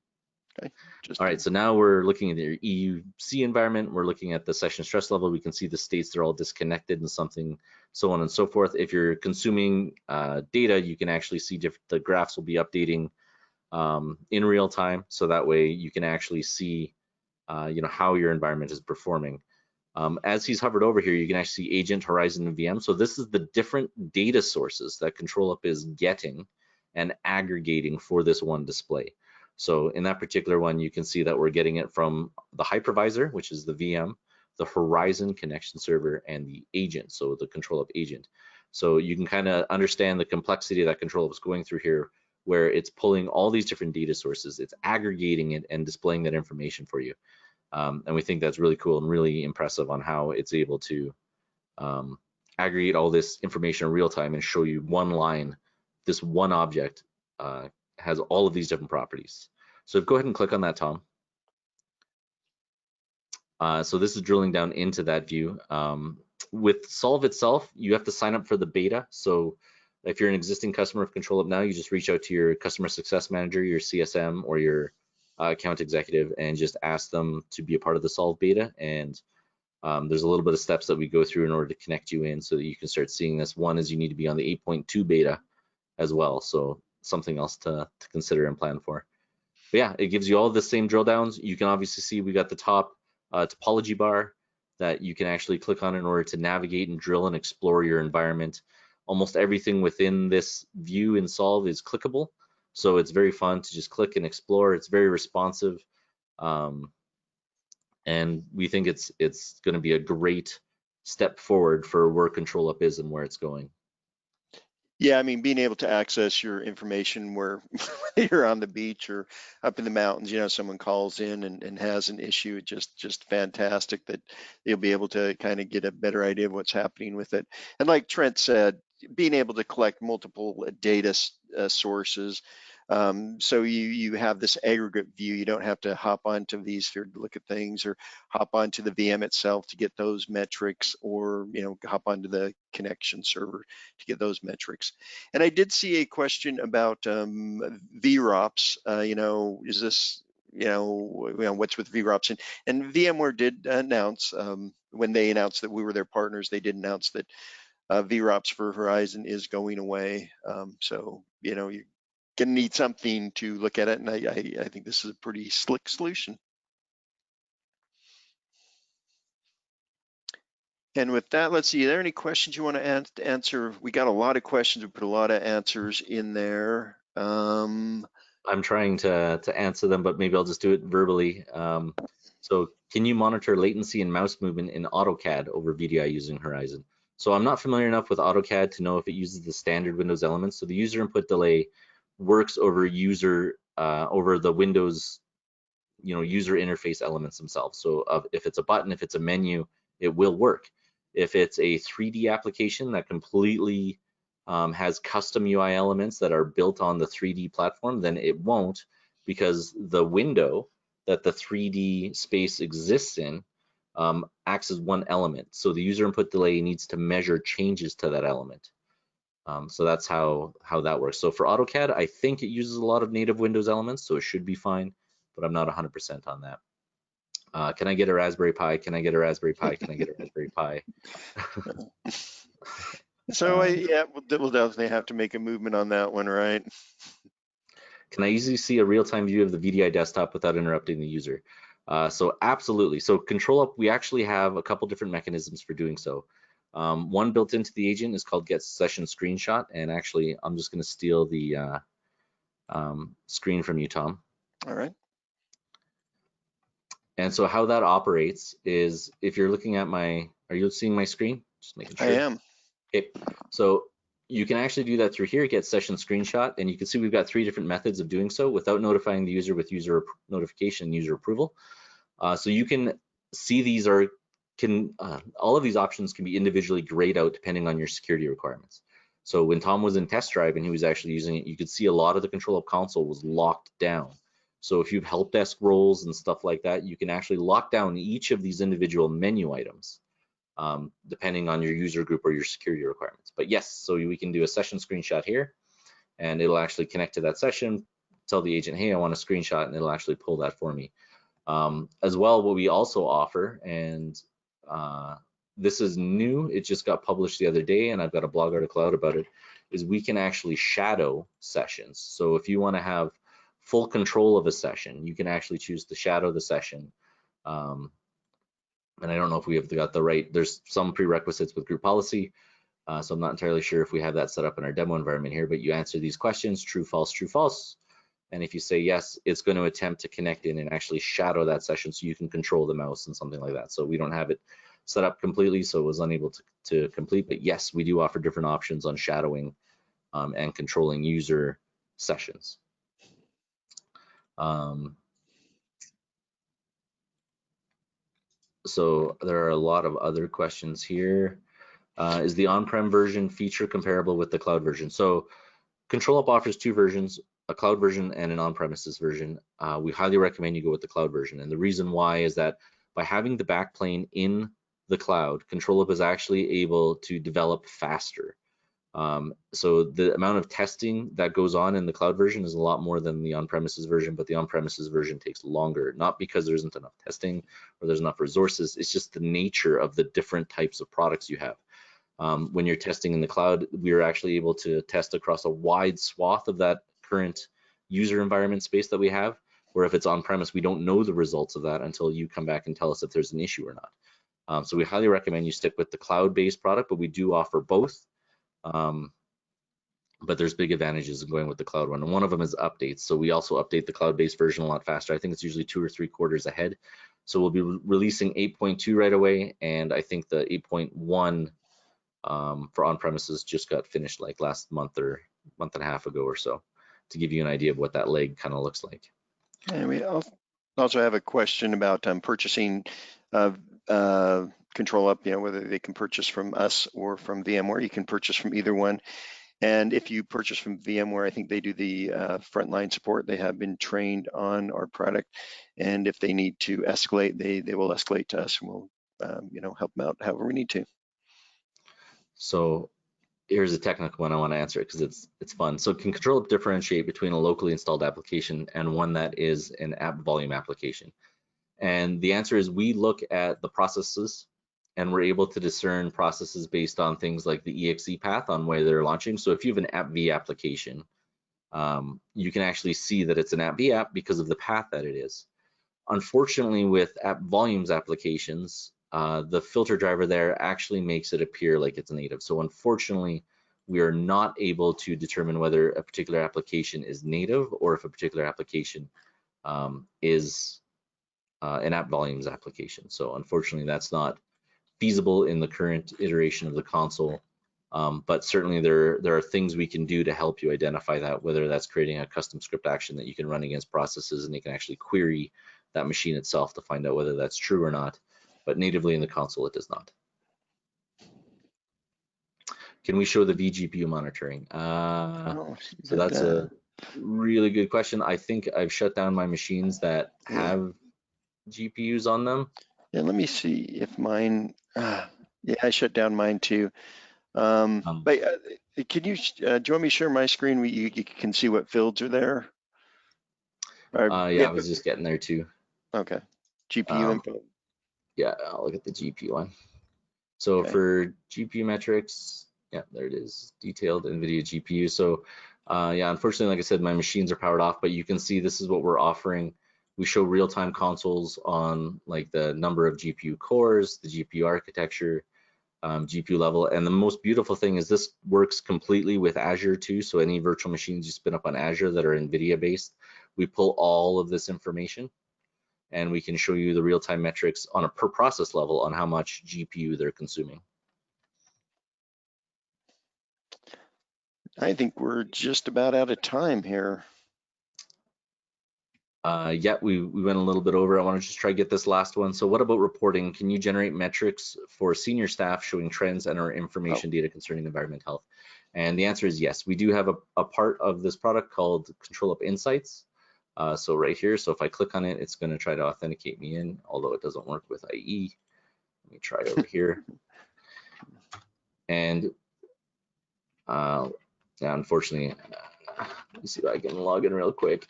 Okay. All right, so now we're looking at your EUC environment. We're looking at the session stress level. We can see the states they're all disconnected and something, so on and so forth. If you're consuming data, you can actually see the graphs will be updating in real time. So that way you can actually see, how your environment is performing. As he's hovered over here, you can actually see Agent, Horizon, and VM. So this is the different data sources that ControlUp is getting and aggregating for this one display. So in that particular one, you can see that we're getting it from the hypervisor, which is the VM, the Horizon connection server, and the agent, so the ControlUp agent. So you can kind of understand the complexity that ControlUp is going through here, where it's pulling all these different data sources, it's aggregating it and displaying that information for you. And we think that's really cool and really impressive on how it's able to aggregate all this information in real time and show you one line, this one object has all of these different properties. So go ahead and click on that, Tom. So this is drilling down into that view. With Solve itself, you have to sign up for the beta. So if you're an existing customer of ControlUp now, you just reach out to your customer success manager, your CSM, or your account executive, and just ask them to be a part of the Solve beta. And there's a little bit of steps that we go through in order to connect you in so that you can start seeing this. One is you need to be on the 8.2 beta as well. So something else to consider and plan for. But yeah, it gives you all the same drill downs. You can obviously see we got the top topology bar that you can actually click on in order to navigate and drill and explore your environment. Almost everything within this view in Solve is clickable. So it's very fun to just click and explore. It's very responsive. And we think it's going to be a great step forward for where ControlUp is and where it's going. Yeah, I mean, being able to access your information where you're on the beach or up in the mountains, you know, someone calls in and has an issue, just fantastic that you'll be able to kind of get a better idea of what's happening with it. And like Trent said, being able to collect multiple data sources. So you have this aggregate view. You don't have to hop onto vSphere to look at things or hop onto the VM itself to get those metrics, or hop onto the connection server to get those metrics. And I did see a question about VROPs. Is this what's with VROPs? And VMware did announce when they announced that we were their partners, they did announce that VROPs for Horizon is going away. So you're gonna need something to look at it, and I think this is a pretty slick solution. And with that, let's see, are there any questions you want to answer? We got a lot of questions. We put a lot of answers in there. I'm trying to answer them, but maybe I'll just do it verbally. So can you monitor latency and mouse movement in Autocad over VDI using Horizon? So I'm not familiar enough with Autocad to know if it uses the standard Windows elements. So the user input delay works over over the Windows user interface elements themselves. So if it's a button, if it's a menu, it will work. If it's a 3D application that completely has custom UI elements that are built on the 3D platform, then it won't, because the window that the 3D space exists in acts as one element. So the user input delay needs to measure changes to that element. So that's how that works. So for Autocad, I think it uses a lot of native Windows elements, so it should be fine, but I'm not 100% on that. Can I get a Raspberry Pi? Can I get a Raspberry Pi? Can I get a Raspberry Pi? So yeah, we'll definitely have to make a movement on that one, right? Can I easily see a real-time view of the VDI desktop without interrupting the user? So absolutely. So ControlUp, we actually have a couple different mechanisms for doing so. One built into the agent is called Get Session Screenshot, and actually I'm just going to steal the screen from you, Tom. All right. And so how that operates is, if you're looking at are you seeing my screen? Just making sure. I am. Okay, so you can actually do that through here, Get Session Screenshot, and you can see we've got 3 different methods of doing so without notifying the user with user notification and user approval. So you can see these all of these options can be individually grayed out depending on your security requirements. So when Tom was in test drive and he was actually using it, you could see a lot of the ControlUp console was locked down. So if you have help desk roles and stuff like that, you can actually lock down each of these individual menu items, depending on your user group or your security requirements. But yes, so we can do a session screenshot here, and it'll actually connect to that session, tell the agent, hey, I want a screenshot, and it'll actually pull that for me. As well, what we also offer, and this is new, it just got published the other day, and I've got a blog article out about it, is we can actually shadow sessions. So if you want to have full control of a session, you can actually choose to shadow the session. And I don't know if we have got the right, there's some prerequisites with group policy, so I'm not entirely sure if we have that set up in our demo environment here, but you answer these questions, true, false, and if you say yes, it's going to attempt to connect in and actually shadow that session so you can control the mouse and something like that. So we don't have it set up completely, so it was unable to complete, but yes, we do offer different options on shadowing and controlling user sessions. So there are a lot of other questions here. Is the on-prem version feature comparable with the cloud version? So ControlUp offers two versions, a cloud version and an on-premises version. We highly recommend you go with the cloud version. And the reason why is that by having the backplane in the cloud, ControlUp is actually able to develop faster. So the amount of testing that goes on in the cloud version is a lot more than the on-premises version, but the on-premises version takes longer, not because there isn't enough testing or there's enough resources. It's just the nature of the different types of products you have. When you're testing in the cloud, we are actually able to test across a wide swath of that current user environment space that we have, where if it's on-premise, we don't know the results of that until you come back and tell us if there's an issue or not. So we highly recommend you stick with the cloud-based product, but we do offer both. But there's big advantages in going with the cloud one, and one of them is updates. So we also update the cloud-based version a lot faster. I think it's usually 2 or 3 quarters ahead. So we'll be releasing 8.2 right away, and I think the 8.1 for on-premises just got finished like last month or month and a half ago or so, to give you an idea of what that leg kind of looks like. And we also have a question about purchasing ControlUp, whether they can purchase from us or from VMware. You can purchase from either one. And if you purchase from VMware, I think they do the frontline support. They have been trained on our product. And if they need to escalate, they will escalate to us, and we'll help them out however we need to. So here's a technical one I want to answer because it's fun. So can ControlUp differentiate between a locally installed application and one that is an app volume application? And the answer is we look at the processes, and we're able to discern processes based on things like the exe path on where they're launching. So if you have an app v application, you can actually see that it's an app v app because of the path that it is. Unfortunately, with app volumes applications, the filter driver there actually makes it appear like it's native. So unfortunately, we are not able to determine whether a particular application is native or if a particular application is an app volumes application. So unfortunately, that's not feasible in the current iteration of the console. But certainly there are things we can do to help you identify that, whether that's creating a custom script action that you can run against processes, and you can actually query that machine itself to find out whether that's true or not. But natively in the console, it does not. Can we show the vGPU monitoring? So that's a really good question. I think I've shut down my machines that have GPUs on them. Yeah, let me see if mine, yeah, I shut down mine too. But can you, do you want me to share my screen where you can see what fields are there? Yeah, I was just getting there too. Okay, GPU info. Yeah, I'll look at the GPU one. So for GPU metrics, yeah, there it is, detailed NVIDIA GPU. So yeah, unfortunately, like I said, my machines are powered off, but you can see this is what we're offering. We show real-time consoles on like the number of GPU cores, the GPU architecture, GPU level. And the most beautiful thing is this works completely with Azure too. So any virtual machines you spin up on Azure that are NVIDIA based, we pull all of this information, and we can show you the real-time metrics on a per process level on how much GPU they're consuming. I think we're just about out of time here. Yeah, we went a little bit over. I want to just try to get this last one. So what about reporting? Can you generate metrics for senior staff showing trends and our information data concerning environmental health? And the answer is yes. We do have a part of this product called ControlUp Insights. So right here, so if I click on it, it's going to try to authenticate me in, although it doesn't work with IE. Let me try over here. And yeah, unfortunately, let me see if I can log in real quick.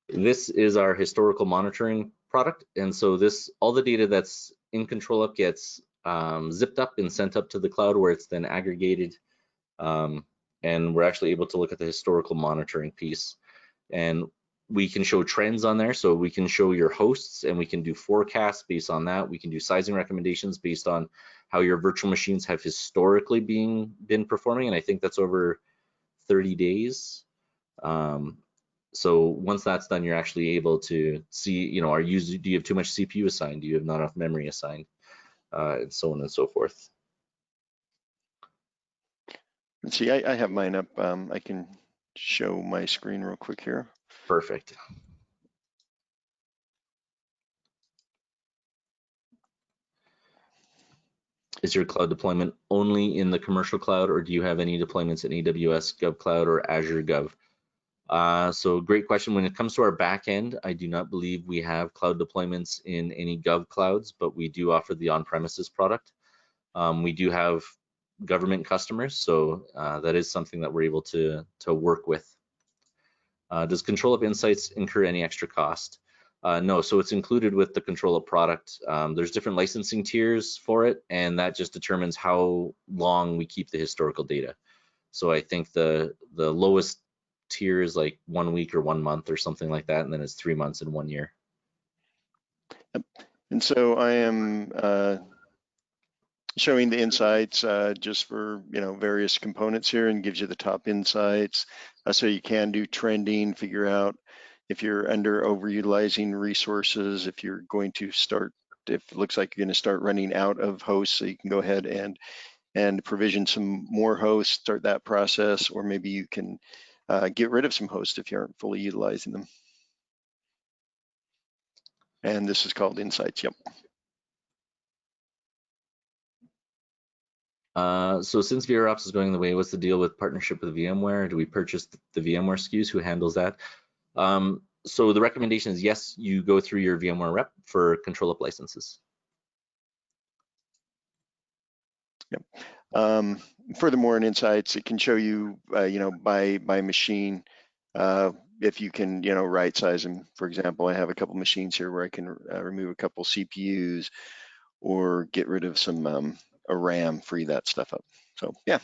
This is our historical monitoring product. And so this, all the data that's in ControlUp gets zipped up and sent up to the cloud, where it's then aggregated. And we're actually able to look at the historical monitoring piece. And we can show trends on there. So we can show your hosts, and we can do forecasts based on that. We can do sizing recommendations based on how your virtual machines have historically been performing. And I think that's over 30 days. So once that's done, you're actually able to see, do you have too much CPU assigned? Do you have not enough memory assigned? And so on and so forth. Let's see, I have mine up. I can show my screen real quick here. Perfect. Is your cloud deployment only in the commercial cloud, or do you have any deployments in AWS GovCloud or Azure Gov? So great question. When it comes to our back end, I do not believe we have cloud deployments in any Gov clouds, but we do offer the on-premises product. We do have government customers, so that is something that we're able to work with. Does ControlUp Insights incur any extra cost? No, so it's included with the ControlUp product. There's different licensing tiers for it, and that just determines how long we keep the historical data. So I think the lowest tier is like 1 week or 1 month or something like that, and then it's 3 months and 1 year. And so I am showing the insights just for various components here, and gives you the top insights, so you can do trending, figure out if you're overutilizing resources, if you're going to start, if it looks like you're going to start running out of hosts, so you can go ahead and provision some more hosts, start that process, or maybe you can get rid of some hosts if you aren't fully utilizing them. And this is called Insights. Yep. So since VROps is going the way, what's the deal with partnership with VMware? Do we purchase the VMware SKUs? Who handles that? So the recommendation is yes, you go through your VMware rep for ControlUp licenses. Yep. Furthermore, in Insights, it can show you, by machine, if you can, right size them. For example, I have a couple machines here where I can remove a couple CPUs or get rid of some a RAM, free that stuff up. So yeah.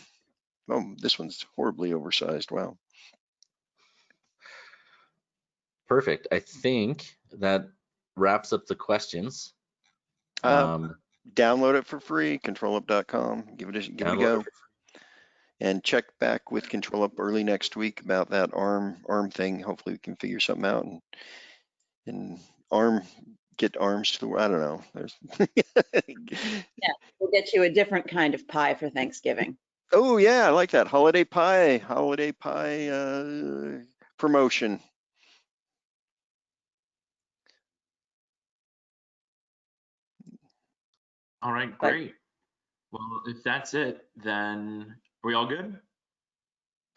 Oh, this one's horribly oversized. Wow. Perfect. I think that wraps up the questions. Download it for free, controlup.com. Give it a go. And check back with ControlUp early next week about that ARM thing. Hopefully we can figure something out and get arms to the, I don't know. Yeah, we'll get you a different kind of pie for Thanksgiving. Oh yeah, I like that holiday pie promotion. All right, great. Well, if that's it, then are we all good?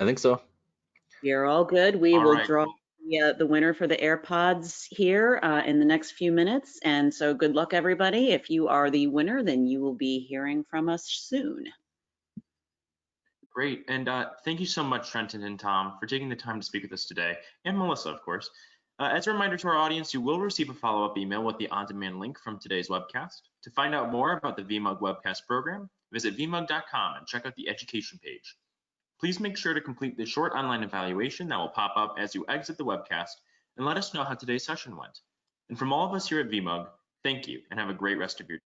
I think so. You're all good. We All will right, draw cool. the winner for the AirPods here in the next few minutes. And so good luck, everybody. If you are the winner, then you will be hearing from us soon. Great. And thank you so much, Trenton and Tom, for taking the time to speak with us today, and Melissa, of course. As a reminder to our audience, you will receive a follow-up email with the on-demand link from today's webcast. To find out more about the VMUG Webcast program, visit vmug.com and check out the education page. Please make sure to complete the short online evaluation that will pop up as you exit the webcast, and let us know how today's session went. And from all of us here at VMUG, thank you and have a great rest of your day.